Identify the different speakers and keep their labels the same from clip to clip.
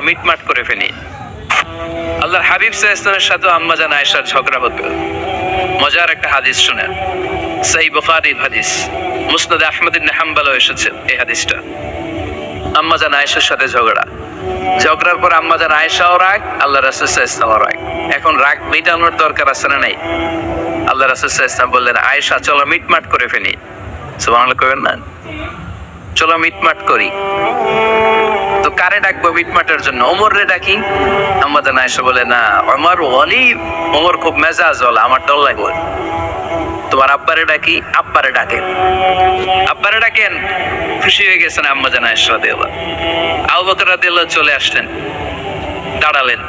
Speaker 1: মিটমাট করে ফেলি। আল্লাহর হাবিব সাল্লাল্লাহু আলাইহি ওয়াসাল্লামের সাথে আম্মা জান আয়েশার ঝগড়া হতো। মজার একটা হাদিস শুনেন, সহিহ বুখারীর হাদিস, মুসনাদ আহমদ ইবনে হাম্বলও এসেছে এই হাদিসটা। আম্মা জান আয়েশার সাথে ঝগড়ার পর আম্মা জান আয়েশাও রাগ, আল্লাহ রাসূল সাল্লাল্লাহু আলাইহি ওয়াসাল্লামও রাগ। এখন রাগ মেটানোর দরকার আছে না নাই? আল্লাহ রাসূল সাল্লাল্লাহু আলাইহি ওয়াসাল্লাম বললেন, আয়েশা চলো মিটমাট করে ফেলি। সুবহানাল্লাহ কইবেন না? চলো মিটমাট করি। তো কারে ডাকবো মিটমাটের জন্য? ওমর রে ডাকি। আম্মা জান আয়েশা বলে, না ওমর ওলি, ওমর খুব মেজাজ ওয়ালা, আমার ডর লাগবে। তোমার আব্বারে ডাকি। আব্বারে ডাকেন। আব্বারে ডাকেন। খুশি হয়ে গেছেন আম্মা জান আয়েশা রাদিয়াল্লাহু। আবু বকর রাদিয়াল্লাহু চলে আসলেন, দাঁড়ালেন।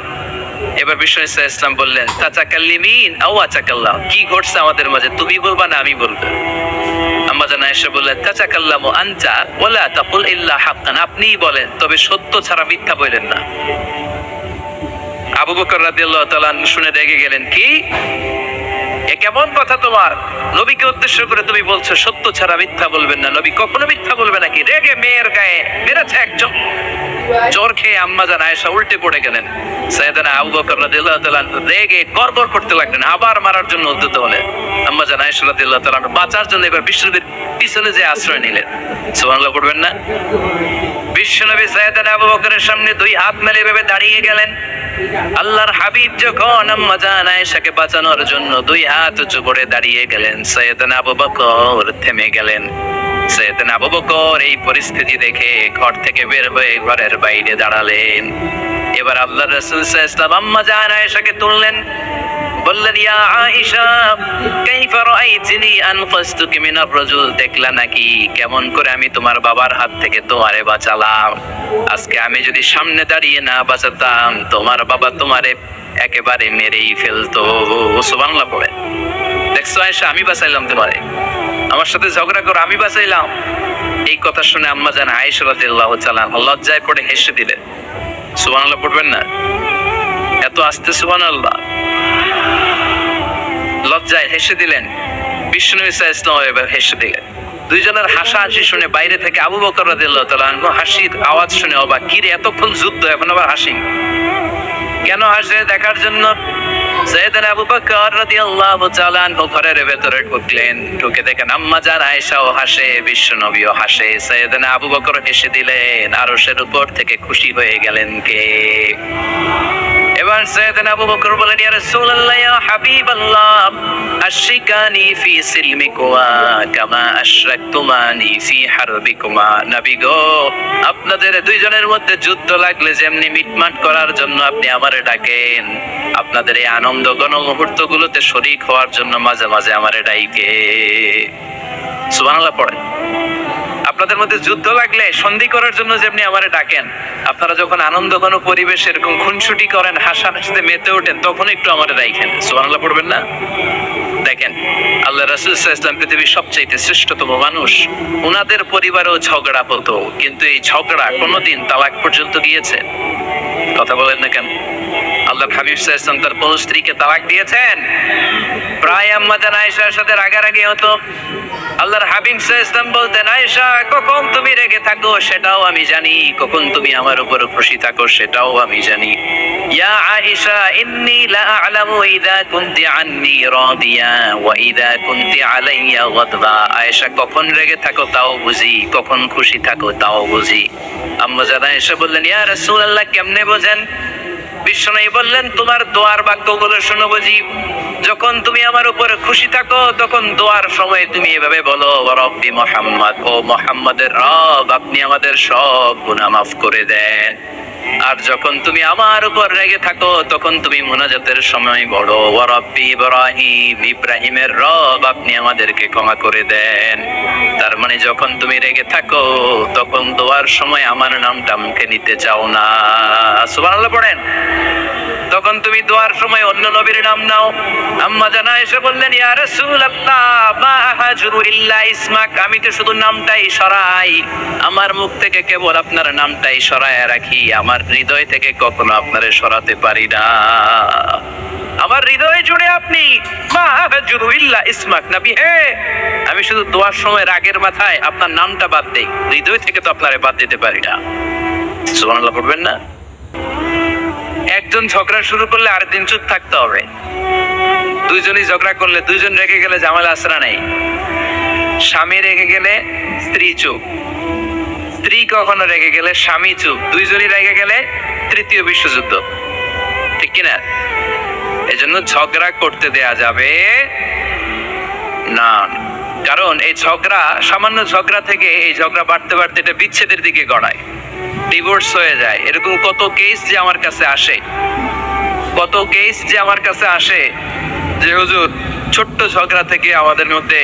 Speaker 1: এবার বিষ্ণু ইসলাম বললেন, তাতাকাল্লিমিন আও আতাকাল্লাম, কি ঘটছে আমাদের মাঝে, তুমি বলবা না আমি বলবো? আম্মা জান আয়েশা বললেন, তাতাকাল্লামু আনতা ওয়ালা তাকুল ইল্লা হাক্কান, আপনিই বলেন তবে সত্য ছাড়া মিথ্যা বলেন না। আবু বকর রাদিয়াল্লাহু তাআলা শুনে রেগে গেলেন, কি এ কেমন কথা তোমার? নবীকে উদ্দেশ্য করে তুমি বলছো সত্য ছাড়া মিথ্যা বলবেন না, নবী কখনো মিথ্যা বলবে নাকি? রেগে মেয়ের গায়ে মেরেছে একজন। জ্বর খেয়ে আম্মা জান আয়েশা উল্টে পড়ে গেলেন। সাইয়েদনা আবু বকর রাদিয়াল্লাহু তাআলা রেগে গড়গড় করতে লাগলেন, আবার মারার জন্য উদ্যত হলেন। আম্মা জান আয়েশা রাদিয়াল্লাহু তাআলা বাঁচার জন্য এবার বিশ্বনবীর পিছনে যে আশ্রয় নিলেন। সুবহানাল্লাহ পড়বেন না? বিশ্বনবী সাইয়েদনা আবু বকরের সামনে দুই হাত মেলে এভাবে দাঁড়িয়ে গেলেন। আল্লাহর হাবিব যখন আম্মা জান আয়েশাকে বাঁচানোর জন্য দুই হাত উঁচু করে দাঁড়িয়ে গেলেন, সাইয়েদনা আবু বকর থেমে গেলেন। সাইয়েদনা আবু বকর এই পরিস্থিতি দেখে ঘর থেকে বের হয়ে ঘরের বাইরে দাঁড়ালেন। এবার আল্লাহর রাসূল সাল্লাল্লাহু আলাইহি ওয়াসাল্লাম আম্মা জান আয়েশাকে তুললেন, বললেন, ইয়া আয়েশা কাইফা রাআইতিনি আনকাসতুকি মিনার রাজুল, দেখলা নাকি কেমন করে আমি তোমার বাবার হাত থেকে তোমারে বাঁচালাম? আজকে আমি যদি সামনে দাঁড়িয়ে না বাঁচাতাম, তোমার বাবা তোমারে একেবারে মেরেই ফেলতো। সুবহানাল্লাহ পড়ে। দেখছো আয়েশা, আমি বাঁচাইলাম তোমারে, আমার সাথে ঝগড়া করো আমি বাঁচাইলাম। এই কথা শুনে আম্মা জান আয়েশা রাদিয়াল্লাহু তাআলা লজ্জায় পড়ে হেসে দিলেন। সুবহানাল্লাহ পড়বেন না? এত আস্তে সুবহানাল্লাহ। লজ্জায় হেসে দিলেন। বিষ্ণু ইসলাম এবার হেসে দিলেন। দুইজনের হাসাহাসি শুনে বাইরে থেকে আবু বকর রাদিয়াল্লাহু তাআলা হাসির আওয়াজ শুনে অবাক, কি রে এতক্ষণ যুদ্ধ এখন আবার হাসি কেন? হাসে দেখার জন্য সাইয়েদনা আবু বকর রাদিয়াল্লাহু তাআলা ঘরের ভেতরে ঢুকলেন। ঢুকে দেখেন আম্মা জান আয়েশাও হাসে, বিশ্বনবীও হাসে। সাইয়েদনা আবু বকর হেসে দিলেন, আরশের উপর থেকে খুশি হয়ে গেলেন কে? এবার সাইয়েদনা আবু বকর বলেন, ইয়া রাসূলুল্লাহ ইয়া হাবিবাল্লাহ, আশরিকানি ফি সিলমিকুমা কামা আশরাকতুমানি ফি হারবিকুমা। নবী গো, আপনাদের দুইজনের মধ্যে যুদ্ধ লাগলে যেমনি মিটমাট করার জন্য আপনি আমারে ডাকেন, আপনাদের এই আনন্দ ঘন মুহূর্তগুলোতে শরীক হওয়ার জন্য মাঝে মাঝে আমারে ডাইকে। সুবহানাল্লাহ পড়েন। আপনাদের মধ্যে যুদ্ধ লাগলে সন্ধি করার জন্য যেমনি আমারে ডাকেন, আপনারা যখন আনন্দ ঘন পরিবেশ এরকম খুনসুটি করেন, হাসাহাসিতে মেতে ওঠেন, তখন একটু আমারে ডাইকেন। সুবহানাল্লাহ পড়বেন না? দেখেন আল্লাহ রাসূল সাল্লাল্লাহু আলাইহি ওয়াসাল্লাম পৃথিবীর সবচেয়ে শ্রেষ্ঠতম মানুষ, ওনাদের পরিবারেও ঝগড়া হতো, কিন্তু এই ঝগড়া কোনোদিন তালাক পর্যন্ত গিয়েছে? কথা বলেন না কেন? আল্লাহর হাবিব সাল্লাল্লাহু আলাইহি ওয়াসাল্লাম তার কোন স্ত্রীকে তালাক দিয়েছেন? প্রায় আম্মা জান আয়েশার সাথে রাগারাগি হতো। আল্লাহর হাবিব সাল্লাল্লাহু আলাইহি ওয়াসাল্লাম বলতেন, আয়েশা কখন তুমি রেগে থাকো সেটাও আমি জানি, কখন তুমি আমার উপর খুশি থাকো সেটাও আমি জানি। ইয়া আয়েশা ইন্নী লা আ'লামু ইযা কুনতি আন্নী রাদিয়া ওয়া ইযা কুনতি আলাইয়া গাদবা। আয়েশা কখন রেগে থাকো তাও বুঝি, কখন খুশি থাকো তাও বুঝি। আম্মা জান আয়েশা বললেন, ইয়া রাসূলুল্লাহ কেমনে বোঝেন? বিশ্বনবী বললেন, তোমার দোয়ার বাক্যগুলো শুনো বুঝি। যখন তুমি আমার উপরে খুশি থাকো তখন দোয়ার সময় তুমি এভাবে বলো, রব্বি মুহাম্মদ, ও মুহাম্মাদের রব আপনি আমাদের সব গুনাহ মাফ করে দেন। আর যখন তুমি আমার উপর রেগে থাকো তখন তুমি মুনাজাতের সময় বলো, ওয়া রব্বি ইব্রাহিম, ইব্রাহিমের রব আপনি আমাদেরকে ক্ষমা করে দেন। তার মানে যখন তুমি রেগে থাকো তখন দোয়ার সময় আমার নামটা মুখে নিতে চাও না। সুবহানাল্লাহ পড়েন। তখন তুমি দোয়ার সময় অন্য নবীর নাম নাও। আম্মা জান আয়েশা বললেন, ইয়া রাসূলুল্লাহ মা আহাজুরু ইল্লা ইসমাক, আমি তো শুধু নামটাই সরাই, আমার মুখ থেকে কেবল আপনার নামটাই সরায় রাখি, আমার হৃদয় থেকে কখনো আপনারে সরাতে পারি না। আমার হৃদয় জুড়ে আপনি, মা আহাজুরু ইল্লা ইসমাক, নবী হে আমি শুধু দোয়ার সময় রাগের মাথায় আপনার নামটা বাদ দেই, হৃদয় থেকে তো আপনারে বাদ দিতে পারি না। সুবহানাল্লাহ পড়বেন না? একজন ঝগড়া শুরু করলে আরেকদিন চুপ থাকতে হবে। দুইজনই ঝগড়া করলে, দুইজন রেগে গেলে ঝামেলা আসরা নাই। স্বামী রেগে গেলে স্ত্রী চুপ, স্ত্রী কখনো রেগে গেলে স্বামী চুপ, দুইজনই রেগে গেলে তৃতীয় বিশ্বযুদ্ধ, ঠিক কিনা? এজন্য ঝগড়া করতে দেয়া যাবে না, কারণ এই ঝগড়া, সামান্য ঝগড়া থেকে এই ঝগড়া বাড়তে বাড়তে এটা বিচ্ছেদের দিকে গড়ায়, ডিভোর্স হয়ে যায়। এরকম কত কেস যে আমার কাছে আসে, কত কেস যে আমার কাছে আসে যে হুজুর ছোট্ট ঝগড়া থেকে আমাদের মধ্যে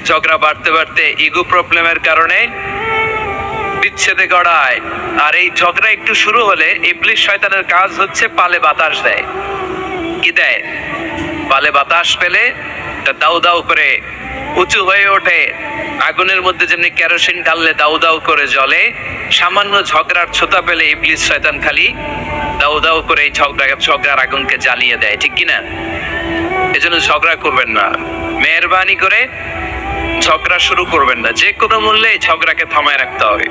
Speaker 1: ঝগড়া বাড়তে বাড়তে ইগো প্রবলেমের কারণে বিচ্ছেদে গড়ায়। আর এই ঝগড়া একটু শুরু হলে ইবলিস শয়তানের কাজ হচ্ছে পালে বাতাস দেয়। কি দেয়? পালে বাতাস পেলে দাউ দাউ করে উঁচু হয়ে ওঠে। আগুনের মধ্যে যেমনি কেরোসিন ঢাললে দাউ দাউ করে জ্বলে, সামান্য ঝগড়ার ছোতা পেলে ইবলিস শয়তান খালি দাউ দাউ করে এই ঝগড়ার আগুনকে জ্বালিয়ে দেয়, ঠিক কিনা? এজন্য ঝগড়া করবেন না, মেহেরবানি করে ঝগড়া শুরু করবেন না, যে কোনো মূল্যে এই ঝগড়াকে থামায় রাখতে হবে।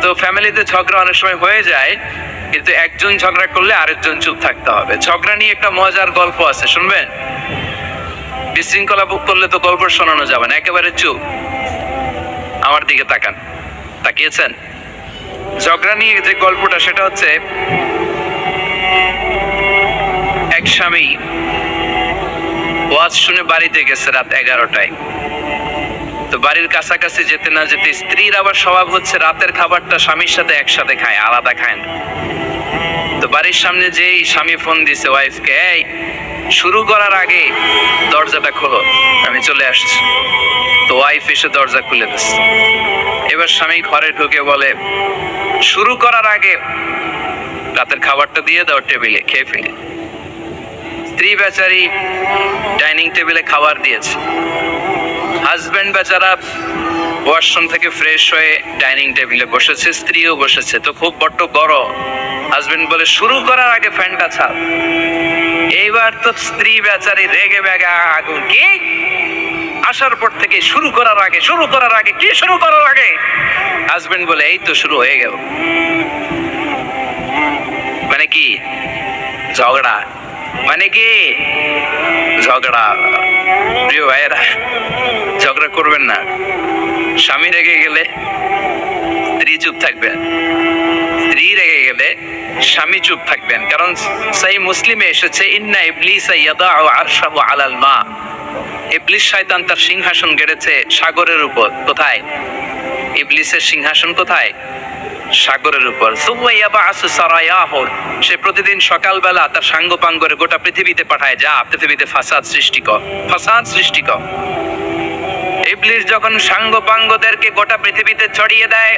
Speaker 1: তো ফ্যামিলিতে ঝগড়া অনেক সময় হয়ে যায়, কিন্তু একজন ঝগড়া করলে আরেকজন চুপ থাকতে হবে। ঝগড়া নিয়ে একটা মজার গল্প আছে, শুনবেন? বিশৃঙ্খলা ভোগ করলে তো গল্প শোনানো যাবে না, একেবারে চুপ। আমার দিকে তাকান, তাকিয়েছেন? ঝগড়া নিয়ে যে গল্পটা সেটা হচ্ছে, এক স্বামী ওয়াজ শুনে বাড়িতে গেছে রাত 11টায়। তো বাড়ির কাছাকাছি যেতে না যেতে স্ত্রীর আবার স্বভাব হচ্ছে রাতের খাবারটা স্বামীর সাথে একসাথে খায়, আলাদা খায় না। তো বাড়ির সামনে যেই স্বামী ফোন দিছে ওয়াইফকে, এই শুরু করার আগে দরজাটা খোলো, আমি চলে আসছি। তো ওয়াইফ এসে দরজা খুলে দিচ্ছে। এবার স্বামী ঘরে ঢুকে বলে, শুরু করার আগে রাতের খাবারটা দিয়ে দাও টেবিলে, খেয়ে ফেলি। স্ত্রী বেচারি ডাইনিং টেবিলে খাবার দিয়েছে, হাজবেন্ড বেচারা ওয়াশরুম থেকে ফ্রেশ হয়ে ডাইনিং টেবিলে বসেছে, স্ত্রীও বসেছে। তো খুব বড্ড গরম। হাজবেন্ড বলে, শুরু করার আগে ফ্যানটা ছাড়। এইবার তো স্ত্রী বেচারি রেগে বেগে আগুন, কি আসার পর থেকে শুরু করার আগে, শুরু করার আগে, কি শুরু করার আগে? হাজবেন্ড বলে, এই তো শুরু হয়ে গেল। মানে কি? ঝগড়া। মানে কি? ঝগড়া। প্রিয় ভাইয়েরা, ঝগড়া করবেন না। স্বামী রেগে গেলে স্ত্রী চুপ থাকবেন, স্ত্রী রেগে গেলে স্বামী চুপ থাকবেন। কারণ সহিহ মুসলিমে এসেছে, ইন্না ইবলিসা ইয়াদাউ আরশাহু আলাল মা। ইবলিস শয়তান তার সিংহাসন গেড়েছে সাগরের উপর। কোথায়? ইবলিসের সিংহাসন কোথায়? সাগরের উপর। সুম্মা ইয়াবআসু সারায়াহু, সে প্রতিদিন সকালবেলা তার সাঙ্গপাঙ্গরে গোটা পৃথিবীতে পাঠায়, যা পৃথিবীতে ফাসাদ সৃষ্টি কর, ফাসাদ সৃষ্টি কর। ইবলিস যখন সাঙ্গপাঙ্গদেরকে গোটা পৃথিবীতে ছড়িয়ে দেয়,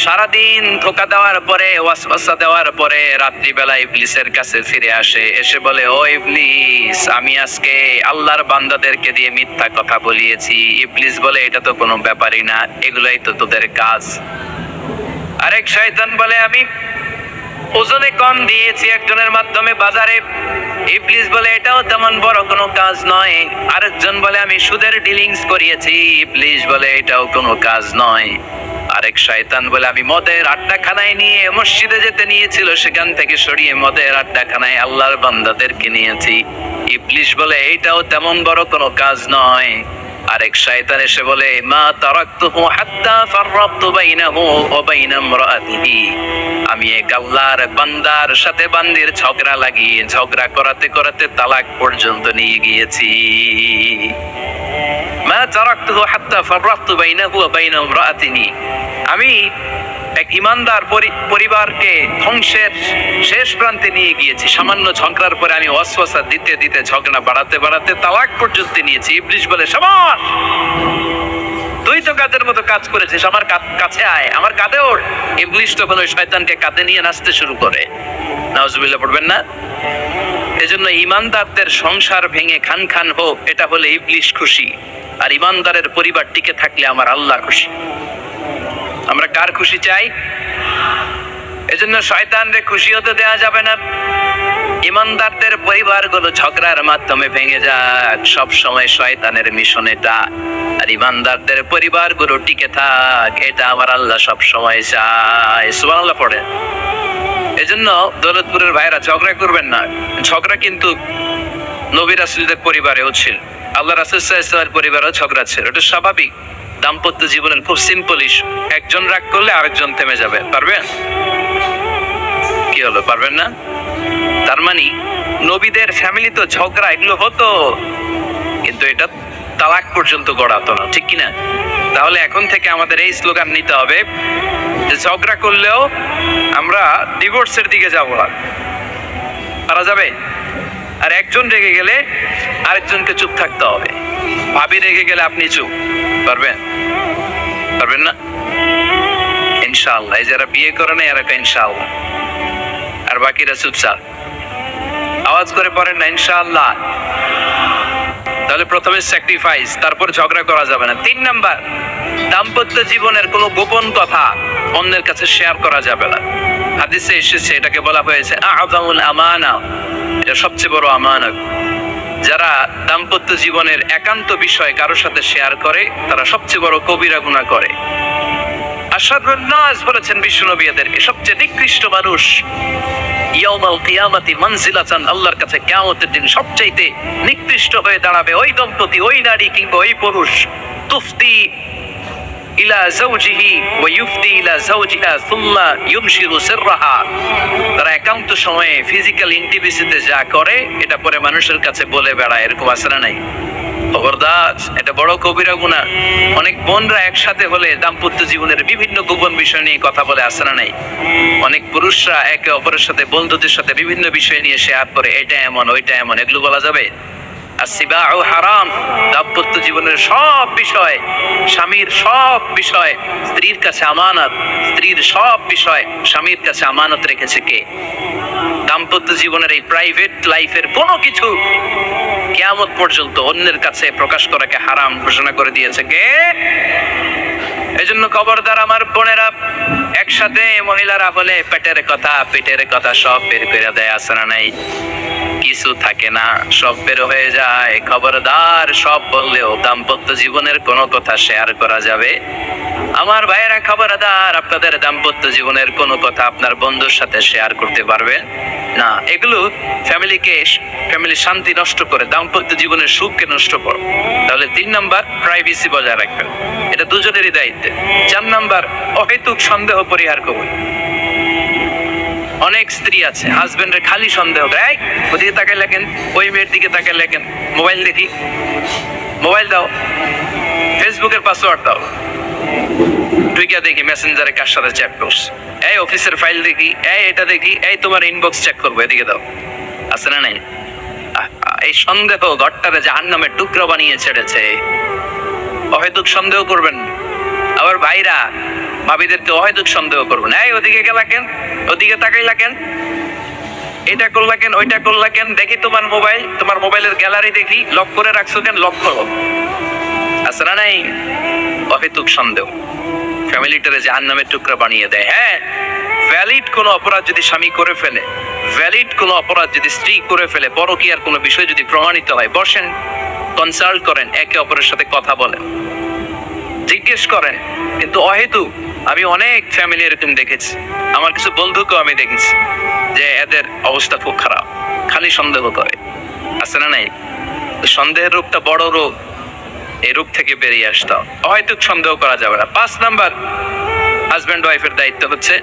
Speaker 1: সারাদিন ধোঁকা দেওয়ার পরে, ওয়াসওয়াসা দেওয়ার পরে, রাত্রিবেলা ইবলিসের কাছে ফিরে আসে, এসে বলে, ও ইবলিস, আমি আজকে আল্লাহর বান্দাদেরকে দিয়ে মিথ্যা কথা বলিয়েছি। ইবলিস বলে, এটা তো কোনো ব্যাপারই না, এগুলাই তো তোদের কাজ। আরেক শয়তান বলে, আমি ওজনে কম দিয়েছি একজনের মাধ্যমে বাজারে। ইবলিস বলে, এটাও তেমন বড় কোনো কাজ নয়। আরেকজন বলে, আমি সুদের ডিলিংস করিয়েছি। ইবলিস বলে, এটাও কোনো কাজ নয়। আরেক শয়তান বলে, আমি মদের আড্ডাখানায় নিয়ে মসজিদে যেতে নিয়েছিল, সেখান থেকে সরিয়ে মদের আড্ডাখানায় আল্লাহর বান্দাদেরকে নিয়েছি। ইবলিস বলে, এটাও তেমন বড় কোনো কাজ নয়। আরেক শয়তান এসে বলে, মা তারাকতুহু হাত্তা ফাররাকতু বাইনাহু ওয়া বাইনা ইমরাআতিহি, আমি এক আল্লাহর বান্দার সাথে বান্দির ঝগড়া লাগিয়ে ঝগড়া করাতে করাতে তালাক পর্যন্ত নিয়ে গিয়েছি। মা তারাকতুহু হাত্তা ফাররাকতু বাইনাহু ওয়া বাইনা ইমরাআতিহি, আমি এক ইমানদার পরিবারকে ধ্বংসের শেষ প্রান্তে নিয়ে গিয়েছি। সামান্য ঝগড়ার পরে আমি ওয়াসওয়াসা দিতে দিতে ঝগড়া বাড়াতে বাড়াতে তালাক পর্যন্ত নিয়েছি। ইবলিস বলে, শাবাশ, তুই তো কাদের মতো কাজ করেছিস, আমার কাছে আয়, আমার কাঁধে ওঠ। ইবলিস তখন ওই শয়তানকে কাঁধে নিয়ে নাচতে শুরু করে। নাউজুবিল্লাহ পড়বেন না? এজন্য ইমানদারদের সংসার ভেঙে খান খান হোক, এটা হলে ইবলিস খুশি, আর ইমানদারের পরিবার টিকে থাকলে আমার আল্লাহ খুশি। আমরা কার খুশি চাই? এজন্য শয়তানরে খুশি হতে দেওয়া যাবে না। ইমানদারদের পরিবারগুলো ঝগড়ার মাধ্যমে ভেঙে যাক, সব সময় শয়তানের মিশন এটা। আর ইমানদারদের পরিবারগুলো টিকে থাক, এটা আমার আল্লাহ সব সময় চায়। সুবহানাল্লাহ পড়ে। এজন্য দৌলতপুরের ভাইরা ঝগড়া করবেন না। ঝগড়া কিন্তু নবী রাসূলদের পরিবারেও ছিল, আল্লাহ রাসূল সাল্লাল্লাহু আলাইহি ওয়াসাল্লামের পরিবারেও ঝগড়া ছিল। এটা স্বাভাবিক। দাম্পত্য জীবনের খুব সিম্পল ইস্যু। একজন রাগ করলে আরেকজন থেমে যাবে। পারবেন? কি হলো, পারবেন না? তার মানে নবীদের ফ্যামিলি তো ঝগড়া এগুলো হতো, কিন্তু এটা তালাক পর্যন্ত গড়াতো না, ঠিক কিনা? তাহলে এখন থেকে আমাদের এই স্লোগান নিতে হবে যে ঝগড়া করলেও আমরা ডিভোর্সের দিকে যাব না। পারা যাবে? আর একজন রেগে গেলে আরেকজনকে চুপ থাকতে হবে। ভাবি রেগে গেলে আপনি চুপ, পারবেন? পারবেন না? ইনশাআল্লাহ। এই যারা বিয়ে করে না এরা ইনশাআল্লাহ, আর বাকিরা চুপচাপ। আওয়াজ করে পড়েন না ইনশাআল্লাহ। তাহলে প্রথমে স্যাক্রিফাইস, তারপর ঝগড়া করা যাবে না। 3 নাম্বার, দাম্পত্য জীবনের কোনো গোপন কথা অন্যের কাছে শেয়ার করা যাবে না। হাদিসে এসেছে, এটাকে বলা হয়েছে আ'যামুল আমানা, এটা সবচেয়ে বড় আমানত। যারা দাম্পত্য জীবনের একান্ত বিষয় কারোর সাথে শেয়ার করে তারা সবচেয়ে বড় কবিরা গুনাহ করে। আশরাফুন নাস বলেছেন বিশ্বনবী এদেরকে সবচেয়ে নিকৃষ্ট মানুষ। ইয়াউমাল কিয়ামাতি মানজিলাতান, আল্লাহর কাছে কিয়ামতের দিন সবচাইতে নিকৃষ্ট হয়ে দাঁড়াবে ওই দম্পতি, ওই নারী কিংবা ওই পুরুষ। তুফতি ইলা যাওজিহি ওয়া ইউফতি ইলা যাওজিহা সুম্মা ইউনশিরু সিররাহা, তারা একান্ত সময়ে ফিজিক্যাল ইন্টিমেসিতে যা করে এটা পরে মানুষের কাছে বলে বেড়ায়। এরকম আছে না নাই? খবরদার, এটা বড় কবিরা গুনাহ। অনেক বোনরা একসাথে হলে দাম্পত্য জীবনের বিভিন্ন গোপন বিষয় নিয়ে কথা বলে, আছে না নাই? অনেক পুরুষরা একে অপরের সাথে বন্ধুদের সাথে বিভিন্ন বিষয় নিয়ে শেয়ার করে, এটা এমন ওইটা এমন, এগুলো বলা যাবে? আসিবাউ হারাম। দাম্পত্য জীবনের সব বিষয়, স্বামীর সব বিষয় স্ত্রীর কাছে আমানত, স্ত্রীর সব বিষয় স্বামীর কাছে আমানত রেখেছে কে? দাম্পত্য জীবনের এই প্রাইভেট লাইফের কোনো কিছু কিয়ামত পর্যন্ত অন্যের কাছে প্রকাশ করাকে হারাম ঘোষণা করে দিয়েছে কে? এজন্য খবরদার আমার বোনেরা, একসাথে মহিলারা হলে পেটের কথা সব বের করে দেয়, আছে না নাই? কিছু থাকে না, সব বের হয়ে যায়। খবরদার, সব বললেও দাম্পত্য জীবনের কোনো কথা শেয়ার করা যাবে? আমার ভাইয়েরা খবরদার, আপনাদের দাম্পত্য জীবনের কোনো কথা আপনার বন্ধুর সাথে শেয়ার করতে পারবেন না। এগুলো ফ্যামিলি শান্তি নষ্ট করে, দাম্পত্য জীবনের সুখকে নষ্ট করে। তাহলে 3 নাম্বার, প্রাইভেসি বজায় রাখবেন, এটা দুজনেরই দায়িত্ব। 4 নাম্বার, অহেতুক সন্দেহ পরিহার করুন। অনেক স্ত্রী আছে হাজবেন্ডের খালি সন্দেহ করে, ওদিকে তাকাই লেখেন, ওই মেয়ের দিকে তাকাই লেখেন, মোবাইল দেখি, মোবাইল দাও, ফেসবুকের পাসওয়ার্ড দাও, টুইকা দেখি মেসেঞ্জারে কার সাথে চ্যাট করছ, এই অফিসের ফাইল দেখি, এই এটা দেখি, এই তোমার ইনবক্স চেক করবো, এদিকে দাও, আছে না নাই? এই সন্দেহ ঘরটারে জাহান্নামের টুকরো বানিয়ে ছেড়েছে। অহেতুক সন্দেহ করবেন। আবার ভাইরা ভাবিদেরকে অহেতুক সন্দেহ করবেন, এই ওদিকে গেলা কেন, ওদিকে তাকাইলা কেন, এটা করলা কেন, ওইটা করলা কেন, দেখি তোমার মোবাইল, তোমার মোবাইলের গ্যালারি দেখি, লক করে রাখছো কেন, লক করো, আছে না নাই? অহেতুক সন্দেহ ফ্যামিলিটারে জাহান্নামের টুকরা বানিয়ে দেয়। হ্যাঁ, ভ্যালিড কোনো অপরাধ যদি স্বামী করে ফেলে, ভ্যালিড কোনো অপরাধ যদি স্ত্রী করে ফেলে, পরকীয়ার কোনো বিষয় যদি প্রমাণিত হয়, বসেন, কনসাল্ট করেন, একে অপরের সাথে কথা বলেন, জিজ্ঞেস করেন। কিন্তু অহেতুক, আমি অনেক ফ্যামিলি এরকম দেখেছি, আমার কিছু বন্ধুকেও আমি দেখেছি যে এদের অবস্থা খুব খারাপ, খালি সন্দেহ করে, আছে না নাই? সন্দেহের রূপটা বড় রোগ, এই রূপ থেকে বেরিয়ে আসতে হবে। অহেতুক সন্দেহ করা যাবে না। 5 নাম্বার, হাজব্যান্ড ওয়াইফের দায়িত্ব হচ্ছে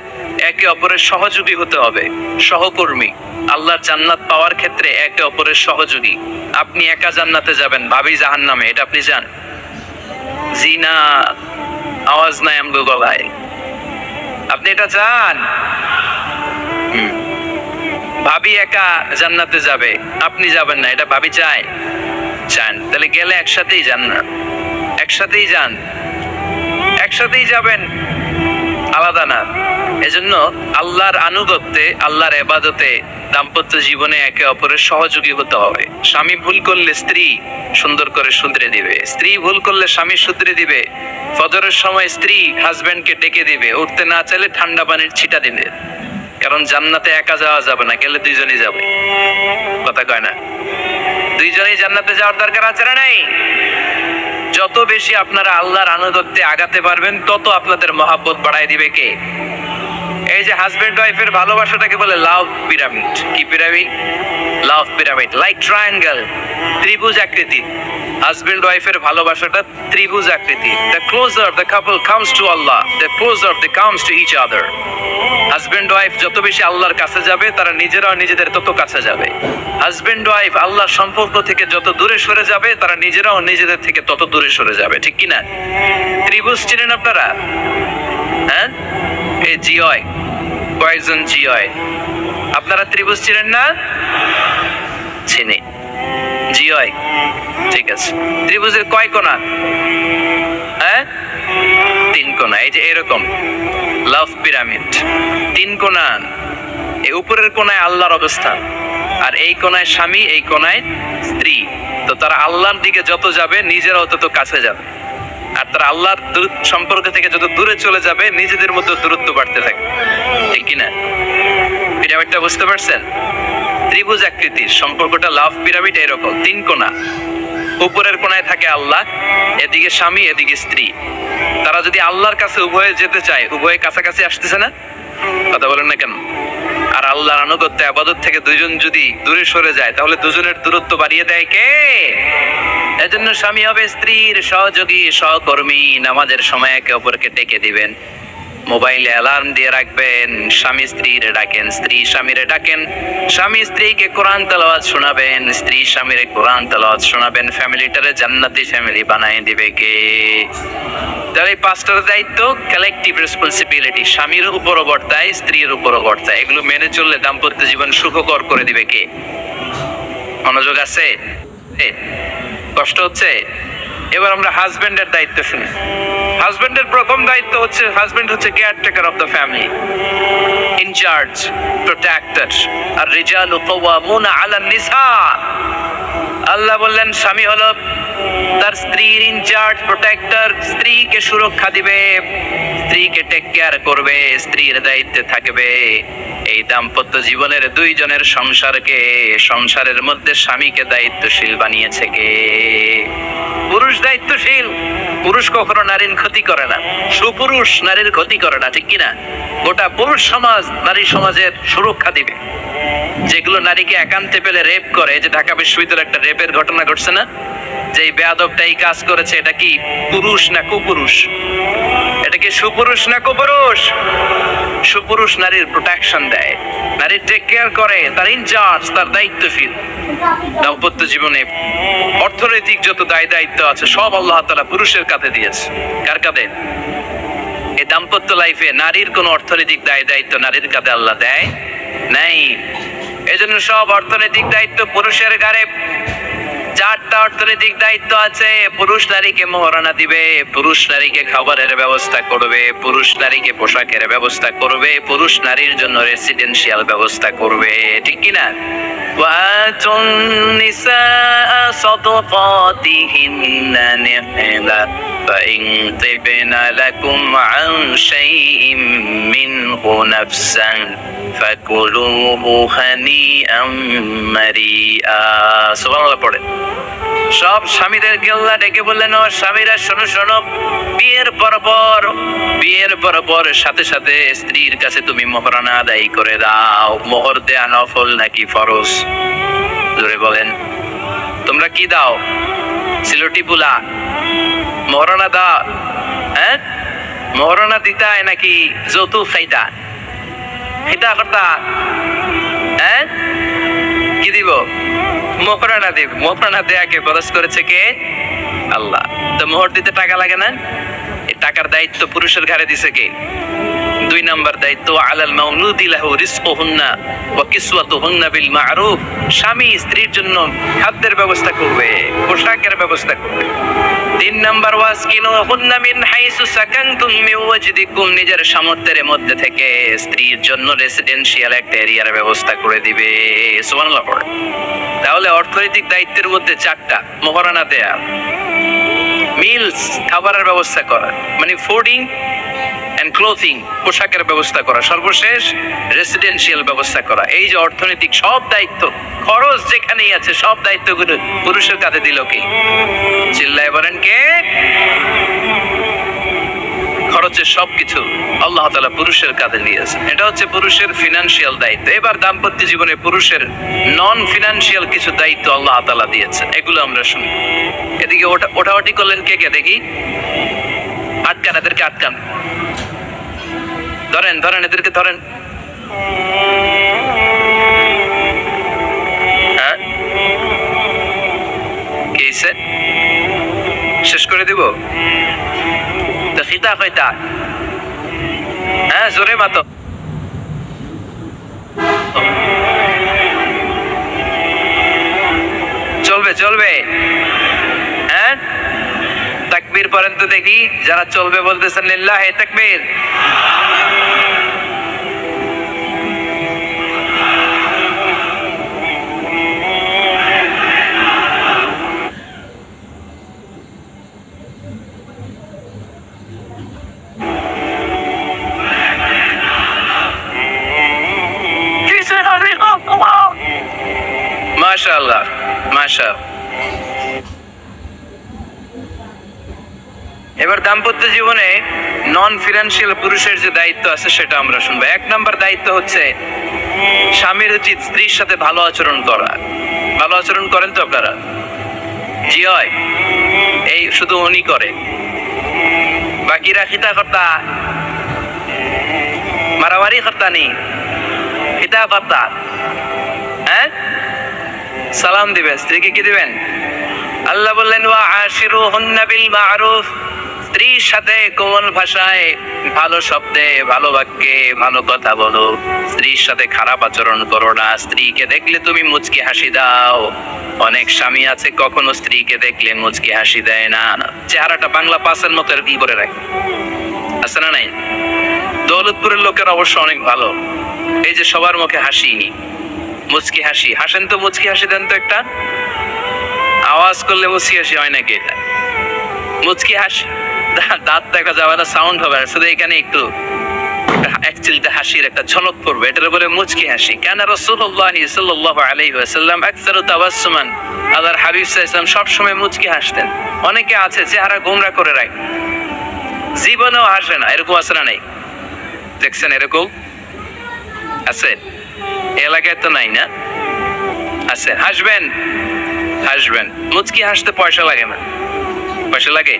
Speaker 1: একে অপরের সহযোগী হতে হবে, সহকর্মী। আল্লাহর জান্নাত পাওয়ার ক্ষেত্রে একে অপরের সহযোগী। আপনি একা জান্নাতে যাবেন, ভাবি জাহান্নামে, এটা আপনি জান? জি না, আওয়াজ নাই আমগো গলায়। আপনি এটা চান? ভাবি একা জান্নাতে যাবে, আপনি যাবেন না, এটা ভাবি চায়? চান। তাহলে গেলে একসাথেই যান না, একসাথেই যান, একসাথেই যাবেন, আলাদা না। এজন্য আল্লাহর আনুগত্যে, আল্লাহর ইবাদতে, দাম্পত্য জীবনে একে অপরের সহযোগী হতে হবে। স্বামী ভুল করলে স্ত্রী সুন্দর করে শুধরে দিবে, স্ত্রী ভুল করলে স্বামী শুধরে দিবে। ফজরের সময় স্ত্রী হাজবেন্ডকে ডেকে দিবে, উঠতে না চাইলে ঠান্ডা পানির ছিটা দিবে। কারণ জান্নাতে একা যাওয়া যাবে না, গেলে দুইজনই যাবে, কথা কয় না? দুইজনই জান্নাতে যাওয়ার দরকার আছে না নাই? যত বেশি আপনারা আল্লাহর আনুগত্যে আগাতে পারবেন, তত আপনাদের মহাব্বত বাড়ায় দিবে কে? এই যে হাজবেন্ড ওয়াইফের ভালোবাসাটাকে বলে লাভ পিরামিড। কি pyramid? Love pyramid, like triangle, ত্রিভুজ আকৃতি। হাজবেন্ড ওয়াইফের ভালোবাসাটা ত্রিভুজ আকৃতি। The closer the couple comes to Allah, the closer they comes to each other. Husband wife যত বেশি আল্লাহর কাছে যাবে, তারা নিজেরাও নিজেদের তত কাছে যাবে। হাজবেন্ড ওয়াইফ আল্লাহর সম্পর্ক থেকে যত দূরে সরে যাবে, তারা নিজেরাও নিজেদের থেকে তত দূরে সরে যাবে। ঠিক কিনা? ত্রিভুজ চিনেন আপনারা? হ্যাঁ, এই জিওয় কয়েকজন জিওয়, আপনারা ত্রিভুজ চিনেন না? চিনি, জিওয়, ঠিক আছে। ত্রিভুজের কয় কোণা? হ্যাঁ, 3 কোণা। এই যে এরকম লাভ পিরামিড, 3 কোণা। এই উপরের কোণায় আল্লাহর অবস্থান, আর এই কোণায় স্বামী, এই কোণায় স্ত্রী। তো তারা আল্লাহর দিকে যত যাবে, নিজেরাও তত কাছে যাবে। আর তারা আল্লাহর সম্পর্ক থেকে যত দূরে চলে যাবে, নিজেদের মধ্যে দূরত্ব বাড়তে থাকে। ঠিক কিনা? পিরামিডটা বুঝতে পারছেন? ত্রিভুজ আকৃতির সম্পর্কটা লাভ পিরামিড এরকম, 3 কোণা। উপরের কোণায় থাকে আল্লাহ, এদিকে স্বামী, এদিকে স্ত্রী। তারা যদি আল্লাহর কাছে উভয়ে যেতে চায়, উভয়ে কাছাকাছি আসতেছে না? কথা বলেন না কেন? আর আল্লাহর আনুগত্য ইবাদত থেকে দুইজন যদি দূরে সরে যায়, তাহলে দুজনের দূরত্ব বাড়িয়ে দেয় কে? এজন্য স্বামী হবে স্ত্রীর সহযোগী, সহকর্মী। নামাজের সময় একে অপরকে ডেকে দিবেন, মোবাইলে অ্যালার্ম দিয়ে রাখবেন। স্বামী স্ত্রীরে ডাকেন, স্ত্রী স্বামীরে ডাকেন। স্বামী স্ত্রীকে কোরআন তেলাওয়াত শোনাবেন, স্ত্রী স্বামীরে কোরআন তেলাওয়াত শোনাবেন। ফ্যামিলিটারে জান্নাতি ফ্যামিলি বানায় দিবে কে? তাহলে এই 5টার দায়িত্ব কালেকটিভ রেসপন্সিবিলিটি, স্বামীর উপরও বর্তায়, স্ত্রীর উপরও বর্তায়। এগুলো মেনে চললে দাম্পত্য জীবন সুখকর করে দিবে কে? মনোযোগ আছে? কষ্ট হচ্ছে? এবার আমরা হাজবেন্ডের দায়িত্ব শুনি। হাজবেন্ডের প্রথম দায়িত্ব হচ্ছে, হাজবেন্ড হচ্ছে caretaker of the family, in charge, protector. আর রিজালু কাওয়ামুনা আলান নিসা। আল্লাহ বললেন স্বামী হলো তার স্ত্রীর ইনচার্জ, প্রোটেক্টর। স্ত্রীকে সুরক্ষা দিবে, স্ত্রীকে টেক কেয়ার করবে, স্ত্রীর দায়িত্বে থাকবে। এই দাম্পত্য জীবনের দুইজনের সংসারকে, সংসারের মধ্যে স্বামীকে দায়িত্বশীল বানিয়েছে কে? পুরুষ দায়িত্বশীল। পুরুষ কখনো নারীর ক্ষতি করে না, সুপুরুষ নারীর ক্ষতি করে না। ঠিক কিনা? গোটা পুরুষ সমাজ নারী সমাজের সুরক্ষা দিবে। যেগুলো নারীকে একান্তে পেলে রেপ করে, যে ঢাকা বিশ্ববিদ্যালয়ে একটা রেপের ঘটনা ঘটছে না, যে এই বেয়াদবটা এই কাজ করেছে, এটা কি পুরুষ না কুপুরুষ? এটা কি সুপুরুষ না কুপুরুষ? সুপুরুষ নারীর প্রোটেকশন দেয়, নারীর টেক কেয়ার করে, তার ইনচার্জ, তার দায়িত্বশীল। দাম্পত্য জীবনে অর্থনৈতিক যত দায় দায়িত্ব আছে, সব আল্লাহ তাআলা পুরুষের কাঁধে দিয়েছে। কার কাঁধে? এই দাম্পত্য লাইফে নারীর কোন অর্থনৈতিক দায় দায়িত্ব নারীর কাঁধে আল্লাহ দেয় নাই। এজন্য সব অর্থনৈতিক দায়িত্ব পুরুষের ঘাড়ে। 4টা অর্থনৈতিক দায়িত্ব আছে। পুরুষ নারীকে মহারণা দিবে, পুরুষ নারীকে খাবারের ব্যবস্থা করবে, পুরুষ নারীকে পোশাকের ব্যবস্থা করবে, পুরুষ নারীর জন্য রেসিডেন্সিয়াল ব্যবস্থা করবে। ঠিক কিনা? ওয়াতুন নিসা সাদাকাতিহিন্না নিহলা ফাইন তিবনা লাকুম আন শাইইম মিনহু নাফসান ফাকুলুহু হানিআম মারিআ। সুবহানাল্লাহ পড়ে। সব স্বামীদেরকে আল্লাহ ডেকে বললেন, ও স্বামীরা শোনো শোনো, বিয়ের পর সাথে সাথে স্ত্রীর কাছে তুমি মোহরানা আদায় করে দাও। মোহর দেয়া নফল নাকি ফরজ? জোরে বলেন। তোমরা কি দাও? সিলটি বুলা মোহরানা দাও? হ্যাঁ, মোহরানা দিতাই নাকি যৌতুক খাইতা? এটা করতা? হ্যাঁ, কি দিব? মোহরানা দিব। মোহরানা দেয়াকে ফরজ করেছে কে? আল্লাহ। তো মোহর দিতে টাকা লাগে না? এই টাকার দায়িত্ব পুরুষের ঘাড়ে দিছে কে? 2 নাম্বার দায়িত্ব, আলাল মাউলুদি লাহু রিজকুহুন্না ওয়া কিসওয়াতুহুন্না বিল মা'রুফ। স্বামী স্ত্রীর জন্য খাদ্যের ব্যবস্থা করবে, পোশাকের ব্যবস্থা করবে। 3 নাম্বার, ওয়াসকিনুহুন্না মিন হাইসু সাকানতুম মিন ওয়াজদিকুম। নিজের সামর্থ্যের মধ্যে থেকে স্ত্রীর জন্য রেসিডেন্সিয়াল একটা এরিয়ার ব্যবস্থা করে দিবে। সুবহানাল্লাহ পড়ে। তাহলে অর্থনৈতিক দায়িত্বের মধ্যে 4টা: মোহরানা দেয়া, মিলস খাবারের ব্যবস্থা করা, মানে ফুডিং এন্ড ক্লোথিং, পোশাকের ব্যবস্থা করা, সর্বশেষ রেসিডেন্সিয়াল ব্যবস্থা করা। এই যে অর্থনৈতিক সব দায়িত্ব, খরচ যেখানেই আছে, সব দায়িত্বগুলো পুরুষের কাঁধে দিল কে? চিল্লায় বলেন কে? খরচের সবকিছু আল্লাহ তাআলা পুরুষের কাঁধে দিয়েছেন। এটা হচ্ছে পুরুষের ফিনান্সিয়াল দায়িত্ব। এবার দাম্পত্য জীবনে পুরুষের নন ফিনান্সিয়াল কিছু দায়িত্ব আল্লাহ তাআলা দিয়েছেন, এগুলো আমরা শুনি। এদিকে ওঠাওটি করলেন কে কে দেখি? আটকান, এদেরকে আটকান, ধরেন ধরেন, এদেরকে ধরেন। হ্যাঁ, কি হইছে? শেষ করে দিব? তো খিতা কয়টা? হ্যাঁ, জোরে মাতো। চলবে চলবে, হ্যাঁ, তাকবীর পড়েন তো দেখি। যারা চলবে বলতেছেন লিল্লাহি তাকবীর। মাশাআল্লাহ মাশাআল্লাহ। এবার দাম্পত্য জীবনে নন ফিনান্সিয়াল পুরুষের যে দায়িত্ব আছে সেটা আমরা শুনবো। এক নাম্বার দায়িত্ব হচ্ছে স্বামীর উচিত স্ত্রীর সাথে ভালো আচরণ করা। ভালো আচরণ করেন তো আপনারা? জি হয়, এই শুধু উনি করে, বাকিরা খিতা কর্তা, মারামারি কর্তা নেই, খিতা কর্তা। হ্যাঁ, সালাম দিবেন, স্ত্রীকে কি দিবেন? আল্লাহ বললেন ওয়া আশিরুহুন্না বিল মা'রুফ, স্ত্রীর সাথে কোমল ভাষায়, ভালো শব্দে, ভালো বাক্যে, ভালো কথা বলো। স্ত্রীর সাথে খারাপ আচরণ করো না। স্ত্রীকে দেখলে তুমি মুচকি হাসি দাও। অনেক স্বামী আছে কখনো স্ত্রীকে দেখলে মুচকি হাসি দেয় না, চেহারাটা বাংলা পাসের মতো এরকম করে রাখে, আছে না নাই? দৌলতপুরের লোকের অবশ্য অনেক ভালো, এই যে সবার মুখে হাসি, মুচকি হাসি। হাসেন তো, মুচকি হাসি দেন তো একটা। আওয়াজ করলে মুচকি হাসি হয় নাকি? এটা মুচকি হাসি, দাঁত দেখা যাবে না, সাউন্ড হবে না, শুধু এখানে একটু একচিলতে হাসির একটা ঝলক পড়বে, এটার বলে মুচকি হাসি। কেন রাসূলুল্লাহ সাল্লাল্লাহু আলাইহি ওয়াসাল্লাম আকসারু তাবাসসুমান, আল্লাহর হাবিব সাল্লাল্লাহু আলাইহি ওয়াসাল্লাম সব সময় মুচকি হাসতেন। অনেকে আছে চেহারা গোমরা করে রাখে, জীবনেও হাসে না, এরকম আছে না নাই? দেখছেন এরকম আছে? এলাকায় তো নাই না? আছে। হাসবেন হাসবেন, মুচকি হাসতে পয়সা লাগে না, পয়সা লাগে,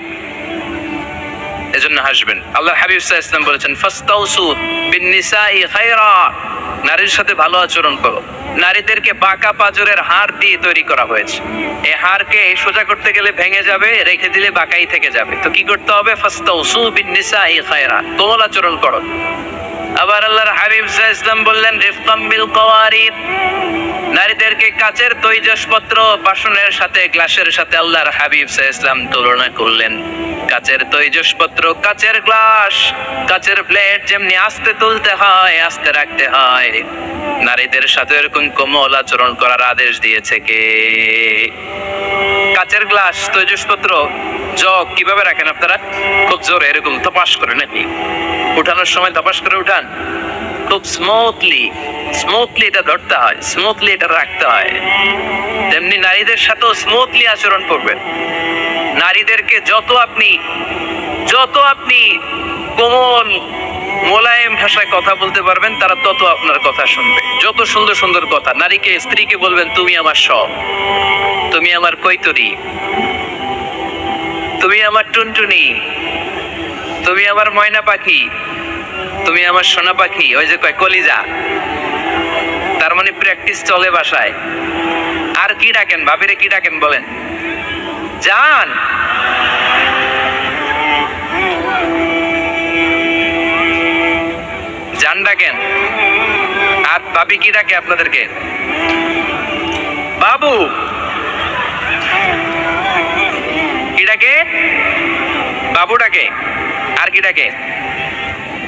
Speaker 1: এজন্য হাসবেন। আল্লাহ হাবিব সাল্লাল্লাহু আলাইহি ওয়াসাল্লাম বলেছেন ফাস্তাউসু বিন-নিসাই খায়রা, নারীর সাথে ভালো আচরণ করো। নারীদেরকে বাঁকা পাজরের হাড় দিয়ে তৈরি করা হয়েছে। এই হাড়কে সোজা করতে গেলে ভেঙে যাবে, রেখে দিলে বাঁকাই থেকে যাবে। তো কি করতে হবে? ফাস্তাউসু বিন-নিসাই খায়রা, কোমল আচরণ করো। আবার আল্লাহর হাবিব সাল্লাল্লাহু আলাইহি ওয়াসাল্লাম বললেন রিফকাম বিল কাওয়ারিব, নারীদেরকে কাচের তৈজসপত্র, বাসনের সাথে, গ্লাসের সাথে আল্লাহর হাবিব সাল্লাল্লাহু আলাইহি ওয়াসাল্লাম তুলনা করলেন। কাচের তৈজসপত্র, কাচের গ্লাস, কাচের প্লেট যেমনি আস্তে তুলতে হয়, আস্তে রাখতে হয়, নারীদের সাথে এরকম কোমল আচরণ করার আদেশ দিয়েছে কে? কাচের গ্লাস, তৈজসপত্র, জগ কিভাবে রাখেন আপনারা? খুব জোরে এরকম তপাস করে নাকি? উঠানোর সময় তপাস করে উঠান? খুব স্মুথলি এটা ধরতে হয়, স্মুথলি এটা রাখতে হয়। তেমনি নারীদের সাথেও স্মুথলি আচরণ করবেন। নারীদেরকে যত আপনি কোমল মোলায়েম ভাষায় কথা বলতে পারবেন, তারা তত আপনার কথা শুনবে। যত সুন্দর সুন্দর কথা, নারীকে, স্ত্রীকে বলবেন তুমি আমার সব, তুমি আমার কৈতরী, তুমি আমার টুনটুনি, তুমি আমার ময়না পাখি, তুমি আমার সোনা পাখি। ওই যে কয় কলিজা, তার মানে প্র্যাকটিস চলে বাসায়। আর কি ডাকেন? ভাবিরে কি ডাকেন বলেন? জান। জান ডাকেন। আর ভাবি কি ডাকে আপনাদেরকে? বাবু। কি ডাকে? বাবু ডাকে। আর কি ডাকে?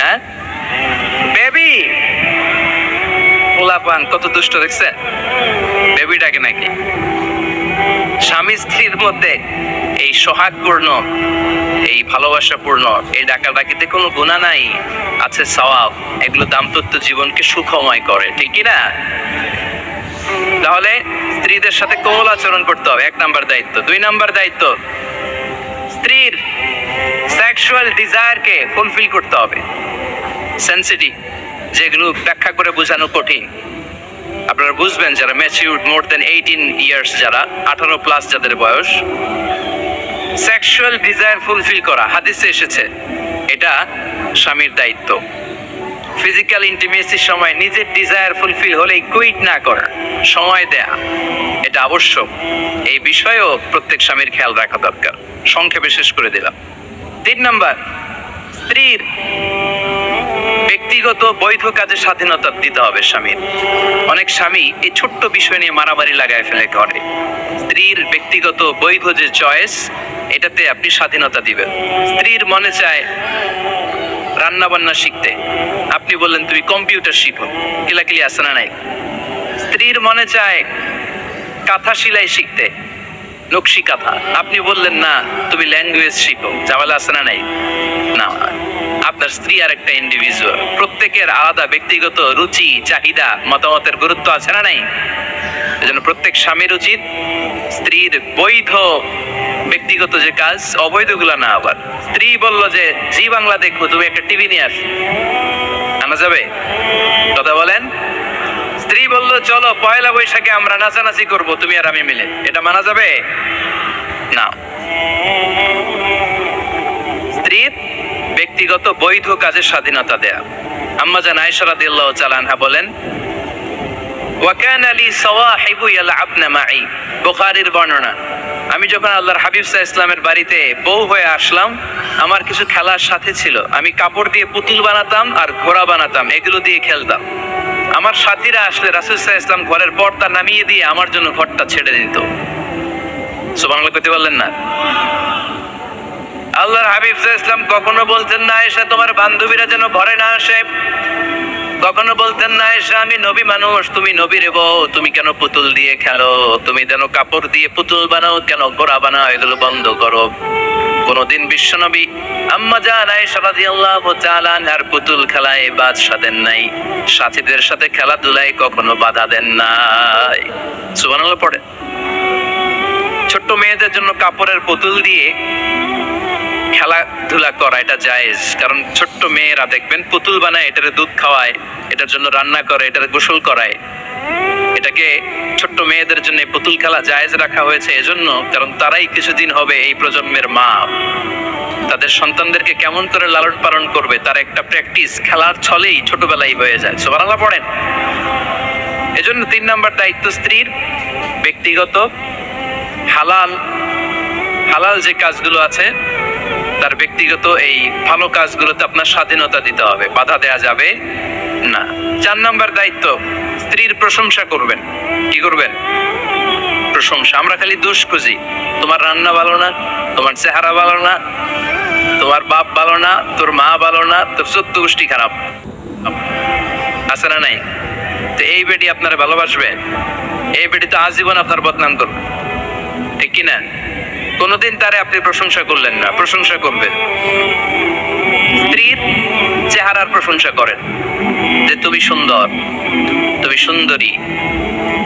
Speaker 1: হ্যাঁ, বেবি। পোলাপান কত দুষ্ট দেখছেন, বেবি ডাকে নাকি? স্বামী স্ত্রীর মধ্যে এই সোহাগপূর্ণ, এই ভালোবাসাপূর্ণ এই ডাকাডাকিতে কোনো গুনাহ নাই, আছে সওয়াব। এগুলো দাম্পত্য জীবনকে সুখময় করে, ঠিক কি না? তাহলে স্ত্রীদের সাথে কোমল আচরণ করতে হবে, এক নাম্বার দায়িত্ব। দুই নাম্বার দায়িত্ব, স্ত্রীর সেক্সুয়াল ডিজায়ারকে ফুলফিল করতে হবে। সেন্সিটিভ, যেগুলো ব্যাখ্যা করে বোঝানো কঠিন, আপনারা বুঝবেন যারা ম্যাচিউরড মোর দেন 18 ইয়ার্স, যারা 18 প্লাস যাদের বয়স, সেক্সুয়াল ডিজায়ার ফুলফিল করা হাদিসে এসেছে এটা স্বামীর দায়িত্ব। ফিজিক্যাল ইন্টিমেসির সময় নিজের ডিজায়ার ফুলফিল হলে কুইট না করা, সময় দেয়া, এটা আবশ্যক। এই বিষয়েও প্রত্যেক স্বামীর খেয়াল রাখা দরকার। সংক্ষেপে শেষ করে দিলাম। 3 নাম্বার, স্ত্রীর ব্যক্তিগত বৈধ কাজে স্বাধীনতা দিতে হবে স্বামীর। অনেক স্বামী এই ছোট্ট বিষয় নিয়ে মারামারি লাগায় ফেলে ঘরে। স্ত্রীর ব্যক্তিগত বৈধ যে চয়েস, এটাতে আপনি স্বাধীনতা দিবেন। স্ত্রীর মনে চায় রান্না বান্না শিখতে, আপনি বললেন তুমি কম্পিউটার শিখো, কিলাকিলি আছে না নাই? স্ত্রীর মনে চায় কাঁথা সেলাই শিখতে, নকশি কাঁথা, আপনি বললেন না তুমি ল্যাঙ্গুয়েজ শিখো, ঝামেলা আছে না নাই? না, আপনার স্ত্রী আর একটা ইন্ডিভিজুয়াল, প্রত্যেকের আলাদা ব্যক্তিগত রুচি, চাহিদা, মতামতের গুরুত্ব আছে না নাই? এজন্য প্রত্যেক স্বামীর উচিত স্ত্রীর বৈধ ব্যক্তিগত যে কাজ, অবৈধগুলা না। আবার স্ত্রী বললো যে জি বাংলা দেখবো, তুমি একটা টিভি নিয়ে আস, আনা যাবে? কথা বলেন। স্ত্রী বললো চলো পয়লা বৈশাখে আমরা নাচানাচি করবো তুমি আর আমি মিলে, এটা মানা যাবে না। স্ত্রীর ব্যক্তিগত বৈধ কাজের স্বাধীনতা দেয়া। আম্মা জান আয়েশা রাদিয়াল্লাহু তাআলা আনহা বলেন, ওয়াকানা লি সাওয়াহিবু ইয়ালআবনা মাই, বুখারীর বর্ণনা, আমি যখন আল্লাহর হাবিব সাল্লাল্লাহু আলাইহি ওয়াসাল্লামের বাড়িতে বউ হয়ে আসলাম, আমার কিছু খেলার সাথে ছিল। আমি কাপড় দিয়ে পুতুল বানাতাম আর ঘোড়া বানাতাম, এগুলো দিয়ে খেলতাম। আমার সাথীরা আসলে রাসূল সাল্লাল্লাহু আলাইহি ওয়াসাল্লাম ঘরের পর্দা নামিয়ে দিয়ে আমার জন্য ঘরটা ছেড়ে দিত। সুবহানাল্লাহ কইতে বললেন না? আল্লাহর হাবিব সাল্লাল্লাহু আলাইহি ওয়াসাল্লাম কখনো বলতেন না আয়েশা তোমার বান্ধবীরা যেন ঘরে না আসে, কখনো বলতেন না আয়েশা আমি নবী মানুষ, তুমি নবীর বউ, তুমি কেন পুতুল দিয়ে খেলো, তুমি যেন কাপড় দিয়ে পুতুল বানাও, কেন ঘোড়া বানাও, এগুলো বন্ধ করো। কোনদিন বিশ্বনবী আম্মা জান আয়েশা রাদিয়াল্লাহু তাআলা আনহার পুতুল খেলায় বাধা দেন নাই, সাথীদের সাথে খেলাধুলায় কখনো বাধা দেন নাই। সুবহানাল্লাহ পড়ে। ছোট্ট মেয়েদের জন্য কাপড়ের পুতুল দিয়ে খেলাধুলা করা এটা জায়েজ, কারণ ছোট্ট মেয়েরা দেখবেন পুতুল বানায়, এটারে দুধ খাওয়ায়, এটার জন্য রান্না করে, এটারে গোসল করায়। এটাকে ছোট্ট মেয়েদের জন্য পুতুল খেলা জায়েজ রাখা হয়েছে এজন্য, কারণ তারাই কিছুদিন হবে এই প্রজন্মের মা। তাদের সন্তানদেরকে কেমন করে লালন পালন করবে তার একটা প্র্যাকটিস খেলার ছলেই ছোটবেলায় হয়ে যায়। সুবহানাল্লাহ পড়েন। এজন্য 3 নাম্বার দায়িত্ব স্ত্রীর ব্যক্তিগত হালাল যে কাজগুলো আছে, তার ব্যক্তিগত এই ভালো কাজগুলোতে আপনার স্বাধীনতা দিতে হবে, বাধা দেয়া যাবে না। 4 নাম্বার দায়িত্ব, স্ত্রীর প্রশংসা করবেন। কি করবেন? প্রশংসা। আমরা খালি দোষ খুঁজি, তোমার রান্না ভালো না, তোমার চেহারা ভালো না, তোমার বাপ ভালো না, তোর মা ভালো না, তোর 14 গোষ্ঠী খারাপ, আছে না নাই? তো এই বেটি আপনারা ভালোবাসবে? এই বেটি তো আজীবন আপনার বদনাম করবে, ঠিক কিনা? কোনদিন তারে আপনি প্রশংসা করলেন না, প্রশংসা করবেন। স্ত্রীর চেহারার প্রশংসা করেন, যে তুমি সুন্দর, তুমি সুন্দরী,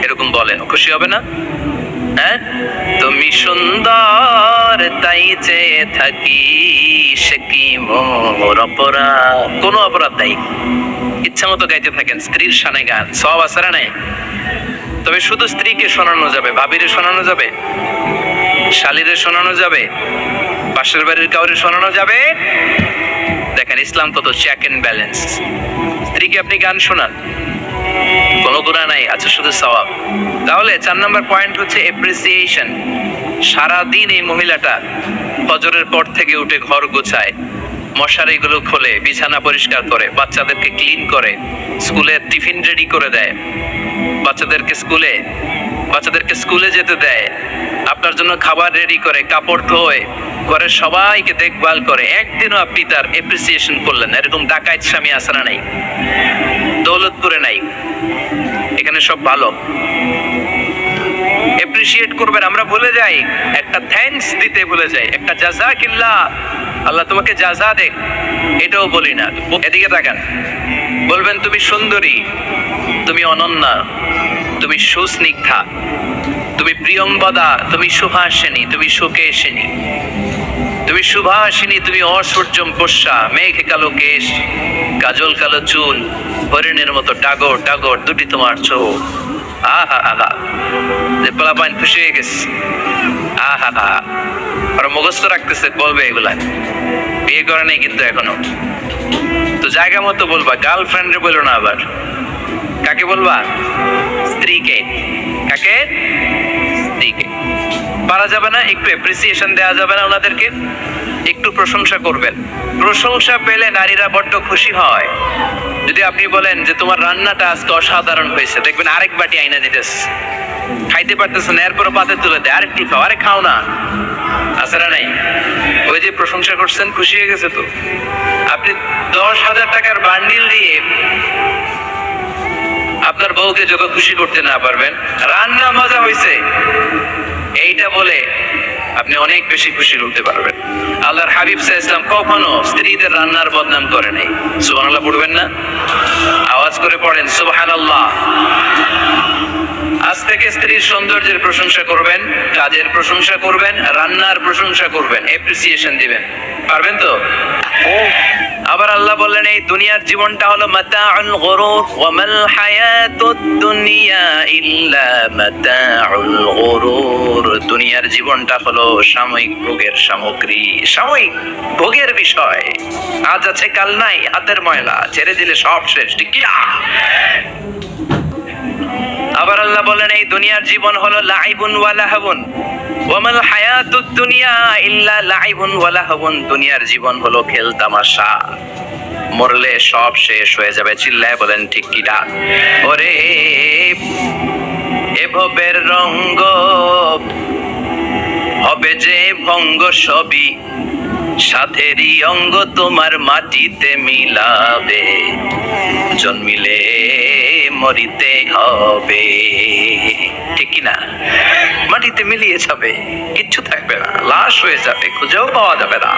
Speaker 1: এরকম বলেন, খুশি হবে না? হ্যাঁ, তুমি সুন্দর তাই চেয়ে থাকি, সে কি মোর অপরাধ? কোনো অপরাধ নাই, ইচ্ছা মতো গাইতে থাকেন স্ত্রীর শানে গান, সব আছে না নাই? তবে শুধু স্ত্রীকে শোনানো যাবে, ভাবিরে শোনানো যাবে, শালীরে শোনানো যাবে, পাশের বাড়ির কাউরে শোনানো যাবে? দেখেন ইসলাম কত চেক এন্ড ব্যালেন্স। স্ত্রীকে আপনি গান শোনান, কোনো গুনাহ নাই, আচ্ছা শুধু সওয়াব। তাহলে 4 নাম্বার পয়েন্ট হচ্ছে এপ্রিসিয়েশন। সারাদিন এই মহিলাটা ফজরের পর থেকে উঠে ঘর গোছায়, মশারিগুলো খোলে, বিছানা পরিষ্কার করে, বাচ্চাদেরকে ক্লিন করে, স্কুলে টিফিন রেডি করে দেয়, বাচ্চাদেরকে স্কুলে যেতে দেয়, আপনার জন্য খাবার রেডি করে, কাপড় ধোয়, ঘরের সবাইকে দেখভাল করে। একদিনও আপনি তার এপ্রিসিয়েশন করলেন? এরকম ডাকাইত স্বামী আছে না নাই? দৌলতপুরে নাই, এখানে সব ভালো। এপ্রিসিয়েট করবেন, আমরা ভুলে যাই, একটা থ্যাঙ্কস দিতে ভুলে যাই, একটা জাযাকিল্লাহ, আল্লাহ তোমাকে জাযা দেখ, এটাও বলি না। এদিকে তাকান, বলবেন তুমি সুন্দরী, তুমি অনন্যা, তুমি সুস্নিগ্ধা, তুমি প্রিয়ম্বদা, তুমি সুহাসিনী, তুমি সুকেশিনী, তুমি তুমি সুভাষিনী, তুমি অসূর্যম পোষ্যা, মেঘে কালো কেশ, কাজল কালো চুল, হরিণের মতো টাগর টাগর দুটি তোমার চোখ। আহা আহা, যে পোলাপাইন খুশি হয়ে গেছে। আহা আহা, আর মুখস্থ রাখতেছে, বলবে এগুলা। বিয়ে করে নাই কিন্তু এখনো, তো জায়গা মতো বলবা। গার্লফ্রেন্ড বলো না আবার। কাকে বলবা? স্ত্রীকে। কাকে? স্ত্রীকে। পারা যাবে না একটু অ্যাপ্রিসিয়েশন দেওয়া যাবে না ওনাদেরকে? একটু প্রশংসা করবেন। প্রশংসা পেলে নারীরা বড্ড খুশি হয়। যদি আপনি বলেন যে তোমার রান্নাটা আজকে অসাধারণ হয়েছে, দেখবেন আরেক বাটি আইনা দিতেছে, খাইতে পারতেছে না, এরপর পাতে তুলে দেয়, আরেকটু খাও, আরে খাও না। আছে না নাই? ওই যে প্রশংসা করছেন, খুশি হয়ে গেছে তো। আপনি 10,000 টাকার বান্ডিল দিয়ে আপনার বউকে যত খুশি করতে না পারবেন, রান্না মজা হয়েছে এইটা বলে আপনি অনেক বেশি খুশি করতে পারবেন। আল্লাহর হাবিব সাল্লাল্লাহু আলাইহি ওয়াসাল্লাম কখনো স্ত্রীদের রান্নার বদনাম করে নাই। সুবহানাল্লাহ পড়বেন না? আওয়াজ করে পড়েন সুবহানাল্লাহ। আজ থেকে স্ত্রীর সৌন্দর্যের প্রশংসা করবেন, কাজের প্রশংসা করবেন, রান্নার প্রশংসা করবেন, অ্যাপ্রিসিয়েশন দিবেন। পারবেন তো? আবার আল্লাহ বললেন এই দুনিয়ার জীবনটা হলো মাতাউল গুরুর, ওয়া মাল হায়াতুদ দুনিয়া ইল্লা মাতাউল গুরুর। দুনিয়ার জীবনটা হলো সাময়িক ভোগের সামগ্রী, সাময়িক ভোগের বিষয়। আজ আছে কাল নাই, হাতের ময়লা, ছেড়ে দিলে সব শেষ। ঠিক কি না? আবার আল্লাহ বলেন এই দুনিয়ার জীবন হলো লাইবুন ওয়া লাহবুন, ওয়া মাল হায়াতুদ দুনিয়া ইল্লা লাইবুন ওয়া লাহবুন। দুনিয়ার জীবন হলো খেল তামাশা, মরলে সব শেষ হয়ে যাবে। চিল্লায় বলেন ঠিক কি না? ওরে এ ভবের রঙ্গ হবে যে ভঙ্গ, সবই সাথেরই অঙ্গ তোমার মাটিতে মিলাবে, জন্মিলে মরিতে হবে। ঠিক কিনা? মাটিতে মিলিয়ে যাবে, কিচ্ছু থাকবে না, লাশ হয়ে যাবে, খুঁজেও পাওয়া যাবে না।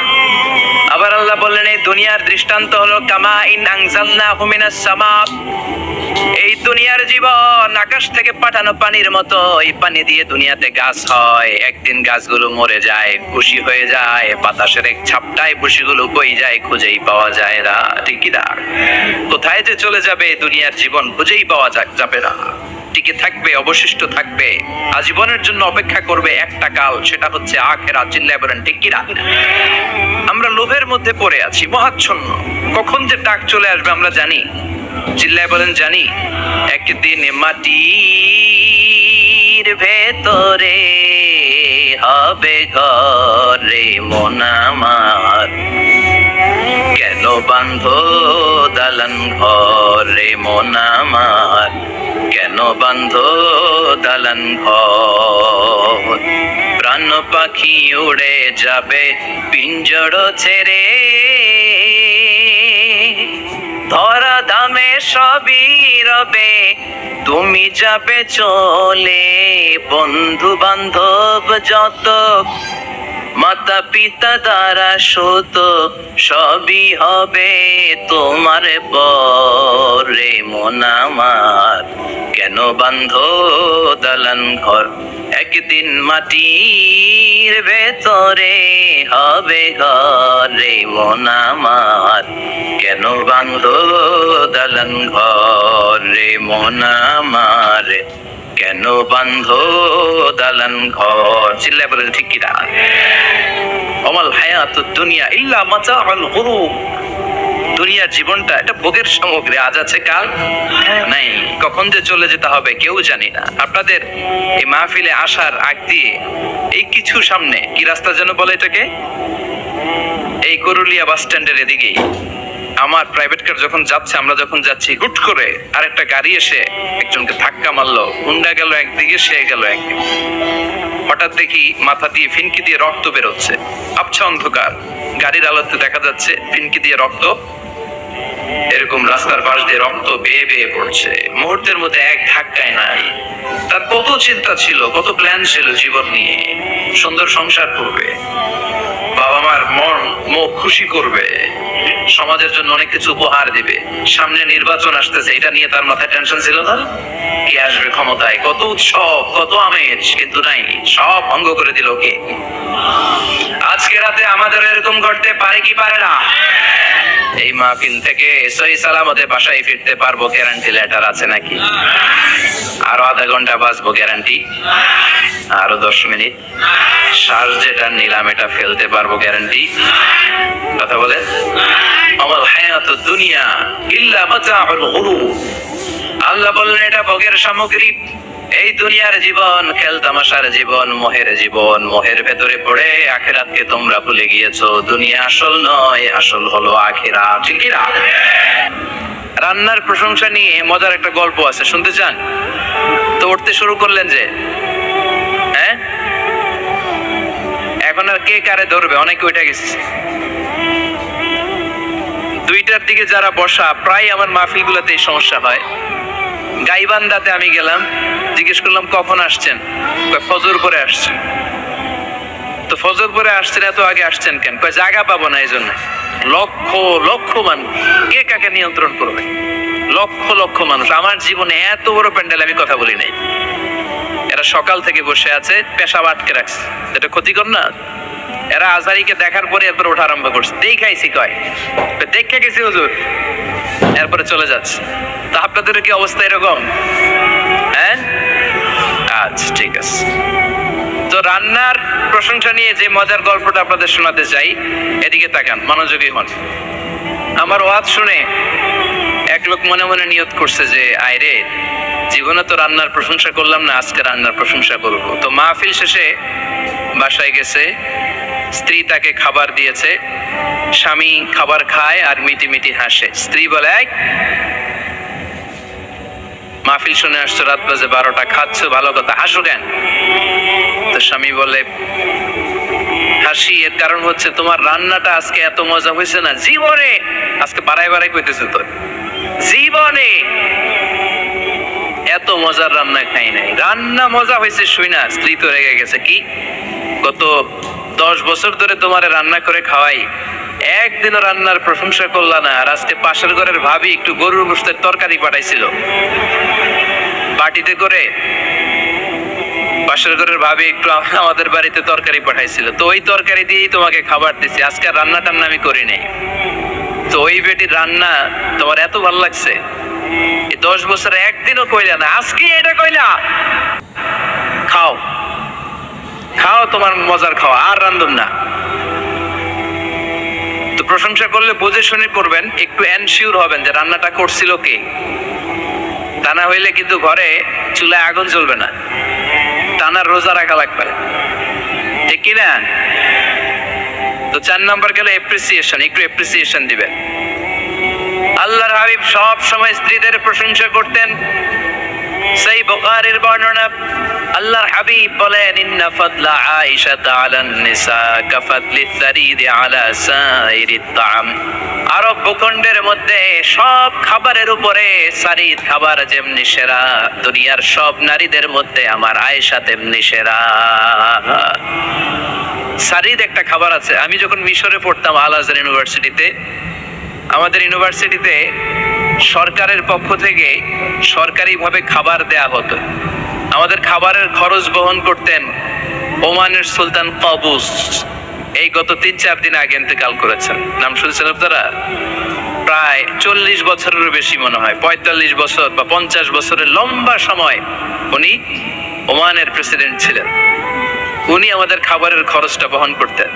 Speaker 1: আবার আল্লাহ বললেন এই দুনিয়ার দৃষ্টান্ত হলো কামা ইন আনজালনাহু মিনাস সামা। এই দুনিয়ার জীবন আকাশ থেকে পাঠানো পানির মতো। এই পানি দিয়ে দুনিয়াতে গাছ হয়, একদিন গাছগুলো মরে যায়, খুশি হয়ে যায়, বাতাসের এক ঝাপটায় খুশিগুলো কই যায়, খুঁজেই পাওয়া যায় না। ঠিক কি না? কোথায় যে চলে যাবে দুনিয়ার জীবন, খুঁজেই পাওয়া যাবে না। টিকে থাকবে, অবশিষ্ট থাকবে, আজীবনের জন্য অপেক্ষা করবে একটা কাল, সেটা হচ্ছে আখিরাত। চিল্লায় বলেন ঠিক কি না? আমরা লোভের মধ্যে পড়ে আছি, মহাচ্ছন্ন। কখন যে ডাক চলে আসবে আমরা জানি। চিল্লায় বলেন জানি। একদিন মাটির ভেতরে হবে ঘরে মন আমার, কেন বান্ধ দালান ঘরে মন আমার, কেন বান্ধ দালান ঘর। প্রাণ পাখি উড়ে যাবে পিঞ্জর ছেড়ে, ধরা ধামে সবই রবে তুমি যাবে চলে। বন্ধু বান্ধব যত, মাতা পিতা দ্বারা শত, সবই হবে তোমার পরে মন আমার, কেন বান্ধ দালান ঘর। একদিন মাটির ভেতরে হবে ঘরে মন আমার, কেন বান্ধ দালান ঘরে মন আমার, কেন বান্ধ দালান ঘর। চিল্লায় বলে ঠিক কি না? ওমাল হায়াতুদ দুনিয়া ইল্লা মাতাউল গুরুর। দুনিয়ার জীবনটা এটা ভোগের সামগ্রী, আজ আছে কাল নাই। কখন যে চলে যেতে হবে কেউ জানি না। আপনাদের এই মাহফিলে আসার আগ দিয়ে এই কিছু সামনে কি রাস্তা যেন বলে এটাকে, এই করুলিয়া বাস স্ট্যান্ডের এদিকেই আমার প্রাইভেট কার যখন যাচ্ছে, আমরা যখন যাচ্ছি, হুট করে আরেকটা গাড়ি এসে একজনকে ধাক্কা মারলো, হুন্ডা গেল একদিকে, সে গেল একদিকে। হঠাৎ দেখি মাথা দিয়ে ফিনকি দিয়ে রক্ত বেরোচ্ছে, আবছা অন্ধকার, গাড়ির আলোতে দেখা যাচ্ছে ফিনকি দিয়ে রক্ত, এরকম রাস্তার পাশ দিয়ে রক্ত বেয়ে বেয়ে পড়ছে। মুহূর্তের মধ্যে এক ধাক্কায় নাই। তার কত চিন্তা ছিল, কত প্ল্যান ছিল জীবন নিয়ে, সুন্দর সংসার করবে, বাবা মার মুখ খুশি করবে, সমাজের জন্য অনেক কিছু উপহার দিবে, সামনে নির্বাচন আসতেছে, এটা নিয়ে তার মাথায় টেনশন ছিল না? কে আসবে ক্ষমতায়, কত উৎসব, কত আমেজ, কিন্তু নাই, সব ভঙ্গ করে দিল কে? আজকে রাতে আমাদের এরকম করতে পারে কি পারে না? এই মাহফিল থেকে সহি সালামতে বাসায় ফিরতে পারবো, গ্যারান্টি লেটার আছে নাকি? আরো আধা ঘন্টা বাঁচবো, গ্যারান্টি? আরো 10 মিনিট শ্বাস যেটা নিলাম এটা ফেলতে পারবো, গ্যারান্টি? কথা বলে, আমাল হায়াতুদ দুনিয়া ইল্লা মাতাউল গুরুর। আল্লাহ বললেন এটা ভোগের সামগ্রী। এই দুনিয়ার জীবন খেল তামাশার জীবন, মোহের জীবন। মোহের ভেতরে পড়ে আখিরাতকে তোমরা ভুলে গিয়েছো। দুনিয়া আসল নয়, আসল হলো আখিরাত। ঠিক কি না? রান্নার প্রশংসা নিয়ে মজার একটা গল্প আছে, শুনতে চান? তো উঠতে শুরু করলেন যে, হ্যাঁ এখন আর কে কারে ধরবে? অনেকে উঠে গেছে। 2টার দিকে যারা বসা, প্রায় আমার মাহফিল গুলাতে এই সমস্যা হয়। গাইবান্ধাতে আমি গেলাম, জিজ্ঞেস করলাম কখন আসছেন? ফজর পরে আসছেন। তো ফজর পরে আসছেন, এত আগে আসছেন কেন? জায়গা পাবো না, এই জন্য। লক্ষ লক্ষ মানুষ, কে কাকে নিয়ন্ত্রণ করবে? লক্ষ লক্ষ মানুষ। আমার জীবনে এত বড় প্যান্ডেল আমি কথা বলি নাই। এরা সকাল থেকে বসে আছে, পেশাব আটকে রাখছে। এটা ক্ষতিকর না? এরা আজহারিকে দেখার পরে এরপর ওঠা আরম্ভ করছে। দেখাইছি কয়, দেখে গেছি হুজুর, এরপরে চলে যাচ্ছে। তা আপনাদের কি অবস্থা এরকম? হ্যাঁ, আচ্ছা ঠিক আছে। তো রান্নার প্রশংসা নিয়ে যে মজার গল্পটা আপনাদের শোনাতে চাই, এদিকে তাকান, মনোযোগী হন। আমার ওয়াজ শুনে এক লোক মনে মনে নিয়ত করছে যে, আয়রে, জীবনে তো রান্নার প্রশংসা করলাম না, আজকে রান্নার প্রশংসা করব। তো মাহফিল শেষে বাসায় গেছে, স্ত্রী তাকে খাবার দিয়েছে, স্বামী খাবার খায় আর মিটি মিটি হাসে। স্ত্রী বলে, মাহফিল শুনে আসছো, রাত বাজে 12টা, খাচ্ছ ভালো কথা, হাসো কেন? তো স্বামী বলে, হাসি এর কারণ হচ্ছে তোমার রান্নাটা আজকে এত মজা হয়েছে না, জীবনে, আজকে বাড়াই বাড়াই কইতেছে, তো জীবনে এত মজার রান্না খাই নাই। রান্না মজা হয়েছে শুই না। স্ত্রী তো রেগে গেছে, কি গত 10 বছর ধরে তোমারে রান্না করে খাওয়াই, একদিনও রান্নার প্রশংসা করলা না। আর আজকে পাশের ঘরের ভাবি একটু গরুর গোশতের তরকারি পাঠাইছিল বাটিতে করে, পাশের ঘরের ভাবি একটু আমাদের বাড়িতে তরকারি পাঠাইছিল, তো ওই তরকারি দিয়েই তোমাকে খাবার দিছি, আজকে রান্না টান্না আমি করি নাই। তো ওই বেটির রান্না তোমার এত ভালো লাগছে, 10 বছরে একদিনও কইলা না, আজকে এটা কইলা। খাও খাও, তোমার মজার খাওয়া, আর রান্ধুন না। তো প্রশংসা করলে বুঝে শুনে করবেন, একটু এনশিওর হবেন যে রান্নাটা করছিল কে। তা না হইলে কিন্তু ঘরে চুলায় আগুন জ্বলবে না, টানার রোজা রাখা লাগবে, ঠিক কিনা? তো 4 নম্বর গেল এপ্রিসিয়েশন, একটু এপ্রিসিয়েশন দিবেন। আল্লাহর হাবিব সব সময় স্ত্রীদের প্রশংসা করতেন। সেই বুখারীর বর্ণনা, আল্লাহর হাবিব বলেন, ইন্না ফাদলা আয়েশা আলান নিসা কাফাদলি সারিদ আলা সাইরিত তাআম। আরব ভূখণ্ডের মধ্যে সব খাবারের উপরে সারিদ খাবার যেমনি সেরা, দুনিয়ার সব নারীদের মধ্যে আমার আয়েশা তেমনি সেরা। সারিদ একটা খাবার আছে। আমি যখন মিশরে পড়তাম আল আজহার ইউনিভার্সিটিতে, আমাদের ইউনিভার্সিটিতে সরকারের পক্ষ থেকে সরকারিভাবে খাবার দেয়া হতো। আমাদের খাবারের খরচ বহন করতেন ওমানের সুলতান কাবুস। এই গত 3-4 দিন আগে ইন্তেকাল করেছেন। নাম শুনছেন আপনারা? প্রায় 40 বছরের বেশি মনে হয়, 45 বছর বা 50 বছরের লম্বা সময় উনি ওমানের প্রেসিডেন্ট ছিলেন। উনি আমাদের খাবারের খরচটা বহন করতেন।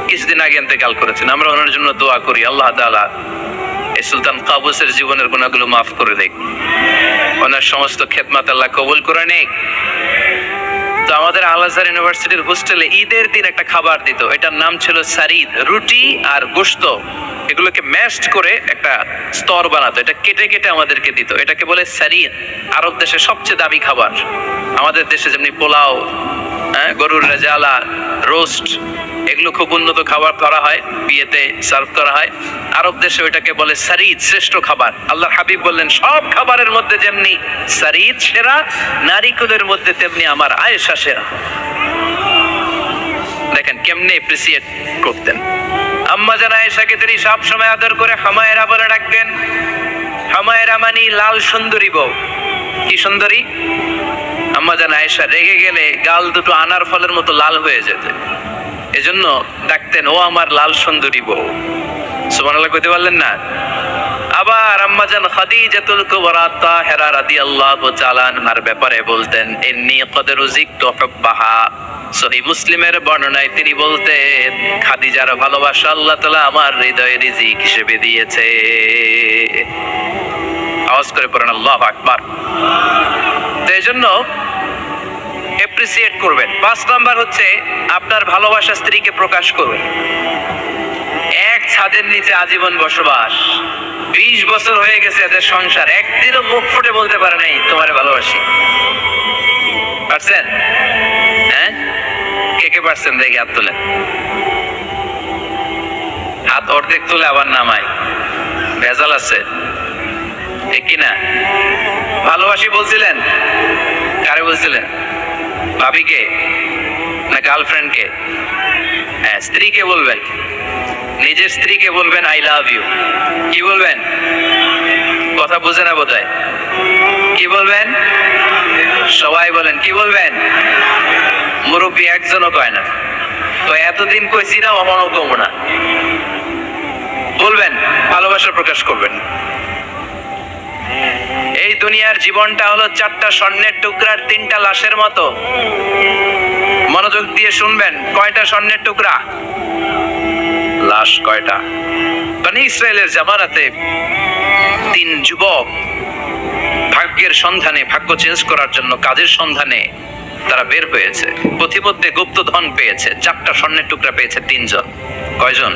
Speaker 1: কিছুদিন আগে ইন্তেকাল করেছেন। আমরা ওনার জন্য দোয়া করি, আল্লাহ তাআলা এই সুলতান কাবুসের জীবনের গুনাহগুলো মাফ করে দেখ, ওনার সমস্ত খেদমত আল্লাহ কবুল করে নেক। তো আমাদের আল আজহার ইউনিভার্সিটির হোস্টেলে ঈদের দিন একটা খাবার দিত, এটার নাম ছিল সারিদ। রুটি আর গোশত এগুলোকে ম্যাশড করে একটা স্তর বানাতো, এটা কেটে কেটে আমাদেরকে দিত, এটাকে বলে সারিদ। আরব দেশে সবচেয়ে দামি খাবার। আমাদের দেশে যেমনি পোলাও, গরুর রেজালা, রোস্ট, এগুলো খুব উন্নত খাবার করা হয়, বিয়েতে সার্ভ করা হয়। আরব দেশে ওইটাকে বলে সারিদ, শ্রেষ্ঠ খাবার। আল্লাহর হাবিব বললেন, সব খাবারের মধ্যে যেমনি সারিদ সেরা, নারীকুলের মধ্যে তেমনি আমার আয়েশা সেরা। দেখেন কেমনে এপ্রিসিয়েট করতেন। আম্মা জান আয়েশাকে তিনি সব সময় আদর করে হামায়রা বলে ডাকতেন। হামায়রা মানে লাল সুন্দরী বউ। কি সুন্দরী! আম্মা জান আয়েশা রেগে গেলে গাল দুটো আনার ফলের মতো লাল হয়ে যেত, এজন্য ডাকতেন ও আমার লাল সুন্দরী বউ। সুবহানাল্লাহ কইতে পারলেন না? আবার আম্মা জান খাদিজাতুল কুবরা তাহেরা রাদিয়াল্লাহু তাআলা আনহার ব্যাপারে বলতেন ইন্নী ক্বাদ রুজিকতু হুব্বাহা। সহিহ মুসলিমের বর্ণনায় তিনি বলতেন খাদিজার ভালোবাসা আল্লাহ তাআলা আমার হৃদয়ে রিজিক হিসেবে দিয়েছে। আওয়াজ করে পড়েন আল্লাহু আকবার। তো এজন্য অ্যাপ্রিসিয়েট করবেন। 5 নাম্বার হচ্ছে আপনার ভালোবাসা স্ত্রীকে প্রকাশ করবেন। এক ছাদের নিচে আজীবন বসবাস, 20 বছর হয়ে গেছে এদের সংসার, একদিনও মুখ ফুটে বলতে পারে নাই তোমারে ভালোবাসি। পারছেন? হ্যাঁ, কে কে পারছেন? দেখি হাত তোলেন। হাত অর্ধেক তুলে আবার নামাই, ভেজাল আছে ঠিক কিনা? ভালোবাসি বলছিলেন? কারে বলছিলেন? ভাবিকে না গার্লফ্রেন্ডকে? হ্যাঁ, স্ত্রীকে বলবেন, নিজের স্ত্রীকে বলবেন আই লাভ ইউ। কি বলবেন? কথা বুঝে না বোধহয়। কি বলবেন? সবাই বলেন কি বলবেন? মুরব্বী একজনও কয় না, তো এতদিন কইছি না, অমনও কমো না। বলবেন, ভালোবাসা প্রকাশ করবেন। এই দুনিয়ার জীবনটা হলো 4টা স্বর্ণের টুকরার 3টা লাশের মতো। মনোযোগ দিয়ে শুনবেন, কয়টা স্বর্ণের টুকরা? লাশ কয়টা? বনি ইসরায়েলের জামানাতে 3 যুবক ভাগ্যের সন্ধানে, ভাগ্য চেঞ্জ করার জন্য কাজের সন্ধানে তারা বের হয়েছে। পথিমধ্যে গুপ্তধন পেয়েছে, 4টা স্বর্ণের টুকরা পেয়েছে 3 জন। কয়জন?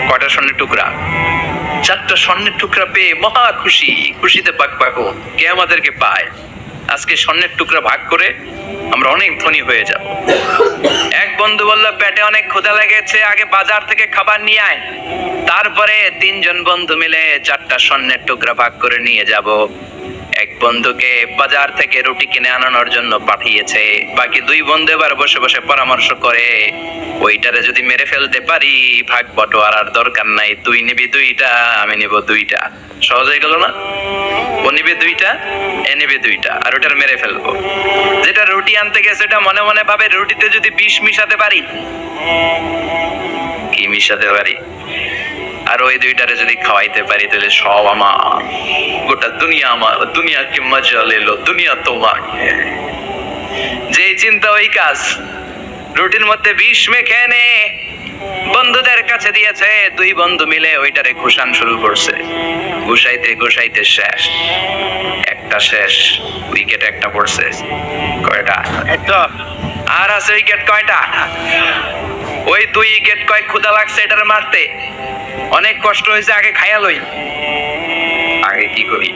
Speaker 1: কয়টা স্বর্ণের টুকরা? 4টা স্বর্ণের টুকরা পেয়ে মহা খুশি, খুশিতে পাক পাকো। কে আমাদেরকে পায়? আজকে স্বর্ণের টুকরা ভাগ করে আমরা অনেক ধনী হয়ে যাব। এক বন্ধু বলল পেটে অনেক ক্ষুধা লেগেছে, আগে বাজার থেকে খাবার নিয়ে আয়, তারপরে 3 জন বন্ধু মিলে 4টা স্বর্ণের টুকরা ভাগ করে নিয়ে যাব। এক বন্ধুকে বাজার থেকে রুটি কিনে আনানোর জন্য পাঠিয়েছে, বাকি 2 বন্ধু এবার বসে বসে পরামর্শ করে ওইটারে যদি মেরে ফেলতে পারি ভাগ বটোয়ারার দরকার নাই, তুই নিবি 2টা, আমি নিব 2টা। সহজ হয়ে গেল না? ও নিবে 2টা, এ নিবে 2টা, আর ওটার মেরে ফেলবো। যেটা রুটি আনতে গেছে এটা মনে মনে ভাবে রুটিতে যদি বিষ মিশাতে পারি। কি মিশাতে পারি? আর ওই 2টারে যদি খাওয়াইতে পারি তাহলে সব আমার, গোটা দুনিয়া আমার, দুনিয়াকে মজা লেলো, দুনিয়া তোমার। যে চিন্তা ওই কাজ। রুটির মধ্যে বিষ মেখে এনে বন্ধুদের কাছে দিয়েছে, 2 বন্ধু মিলে ওইটারে ঘুষান শুরু করছে। ঘুষাইতে ঘুষাইতে শেষ, একটা শেষ, উইকেট একটা পড়ছে। কয়টা? একটা। আর আছে উইকেট কয়টা? ওই 2 উইকেট। কয় ক্ষুধা লাগছে এটারে মারতে, অনেক কষ্ট হয়েছে, আগে খাইয়া লই। আগে কি করি?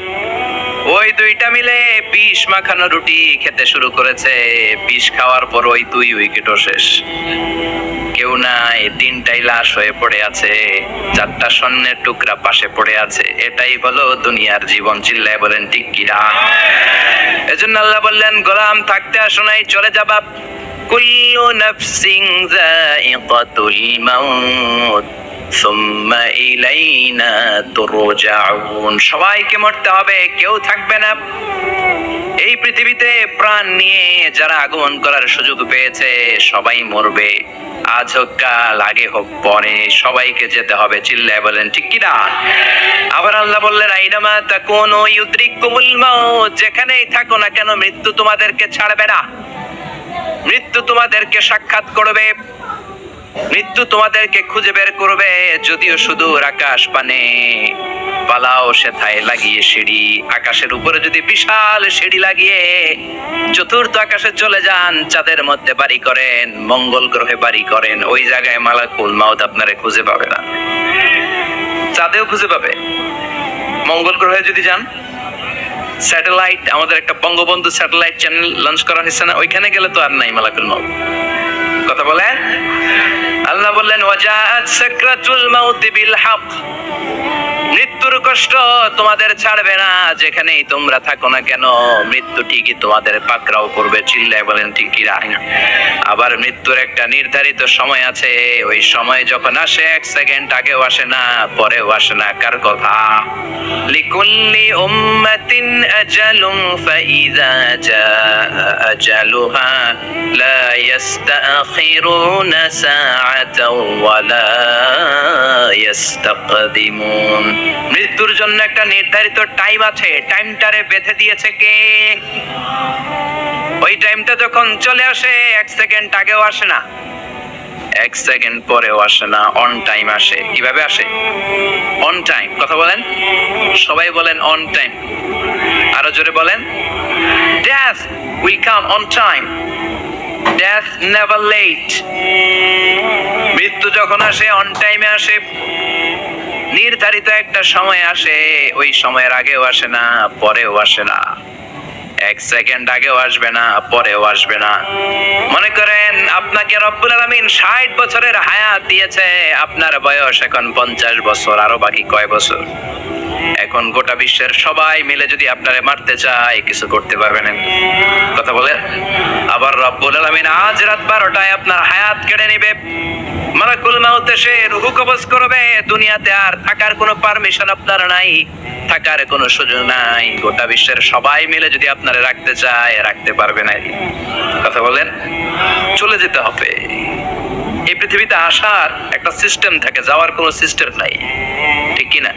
Speaker 1: ওই 2টা মিলে বিষ মাখানো রুটি খেতে শুরু করেছে। বিষ খাওয়ার পর ওই 2 উইকেটও শেষ, কেউ নাই, 3টাই লাশ হয়ে পড়ে আছে, 4টা স্বর্ণের টুকরা পাশে পড়ে আছে। এটাই হলো দুনিয়ার জীবন। চিল্লায় বলেন ঠিক কিনা? এজন্য আল্লাহ বললেন গোলাম থাকতে আসো নাই, চলে যাবা। কুল্লু নাফসিন যায়িকাতুল মাউত সুম্মা ইলাইনা তুরজাউন। সবাইকে মরতে হবে, কেউ থাকবে না। এই পৃথিবীতে প্রাণ নিয়ে যারা আগমন করার সুযোগ পেয়েছে সবাই মরবে, আজ হোক কাল, আগে হোক পরে, সবাইকে যেতে হবে। চিল্লায় বলেন ঠিক কি না? আবার আল্লাহ বললেন আইনামা তাকুনু ইউদরিকুমুল মাউত। যেখানেই থাকো না কেন মৃত্যু তোমাদেরকে ছাড়বে না, মৃত্যু তোমাদেরকে সাক্ষাৎ করবে, মৃত্যু তোমাদেরকে খুঁজে বের করবে। যদিও সুদূর আকাশ পানে পালাও সেথায় লাগিয়ে সিঁড়ি, আকাশের উপরে যদি বিশাল সিঁড়ি লাগিয়ে 4র্থ আকাশে চলে যান, চাঁদের মধ্যে বাড়ি করেন, মঙ্গল গ্রহে বাড়ি করেন, ওই জায়গায় মালাকুল মাউত আপনারে খুঁজে পাবে না। চাঁদেও খুঁজে পাবে, মঙ্গল গ্রহে যদি যান, স্যাটেলাইট, আমাদের একটা বঙ্গবন্ধু স্যাটেলাইট চ্যানেল লঞ্চ করা হয়েছে না, ওইখানে গেলে তো আর নাই মালাকুল মাউত। কথা বলেন। আল্লাহ বললেন ওয়াজাআত সাকরাতুল মাউত বিল হক। মৃত্যুর কষ্ট তোমাদের ছাড়বে না, যেখানেই তোমরা থাকো না কেন মৃত্যু ঠিকই তোমাদের পাকড়াও করবে। চিল্লায় বলেন ঠিক কি না? আবার মৃত্যুর একটা নির্ধারিত সময় আছে, ওই সময় যখন আসে 1 সেকেন্ড আগেও আসে না, পরেও আসে না। কার কথা? লিকুল্লি উম্মাতিন আজালুন ফাইযা জাআ আজালুহা লা ইস্তাখিরুনা সাআতাও ওয়া লা ইস্তাকদিমুন। মৃত্যুর জন্য একটা নির্ধারিত টাইম আছে, টাইমটারে বেঁধে দিয়েছে কে? ওই টাইমটা যখন চলে আসে 1 সেকেন্ড আগেও আসে না, 1 সেকেন্ড পরেও আসে না, অন টাইম আসে। কিভাবে আসে? On time. কথা বলেন, সবাই বলেন অন টাইম। আরো জোরে বলেন, death will come on time, death never late। মৃত্যু যখন আসে অন টাইমে আসে, নির্ধারিত একটা সময় আসে, ওই সময়ের আগেও আসে না, পরেও আসে না। 1 সেকেন্ড আগেও আসবে না, পরেও আসবে না। মনে করেন আপনাকে রব্বুল আলামিন 60 বছরের হায়াত দিয়েছে, আপনার বয়স এখন 50 বছর, আরো বাকি কয় বছর? এখন গোটা বিশ্বের সবাই মিলে যদি আপনারে মারতে চায়, কিছু করতে পারবেন না। কথা বলে। আবার রব্বুল আলামিন আজ রাত 12টায় আপনার হায়াত কেড়ে নেবে। মালাকুল মাউত এসে রূহ কবজ করবে। দুনিয়াতে আর থাকার কোনো পারমিশন আপনার নাই, থাকার কোনো সুযোগ নাই। গোটা বিশ্বের সবাই মিলে যদি আপনারে রাখতে চায়, রাখতে পারবে না। কথা বলেন, চলে যেতে হবে। এই পৃথিবীতে আসার একটা সিস্টেম থাকে, যাওয়ার কোনো সিস্টেম নাই। ঠিক কি না?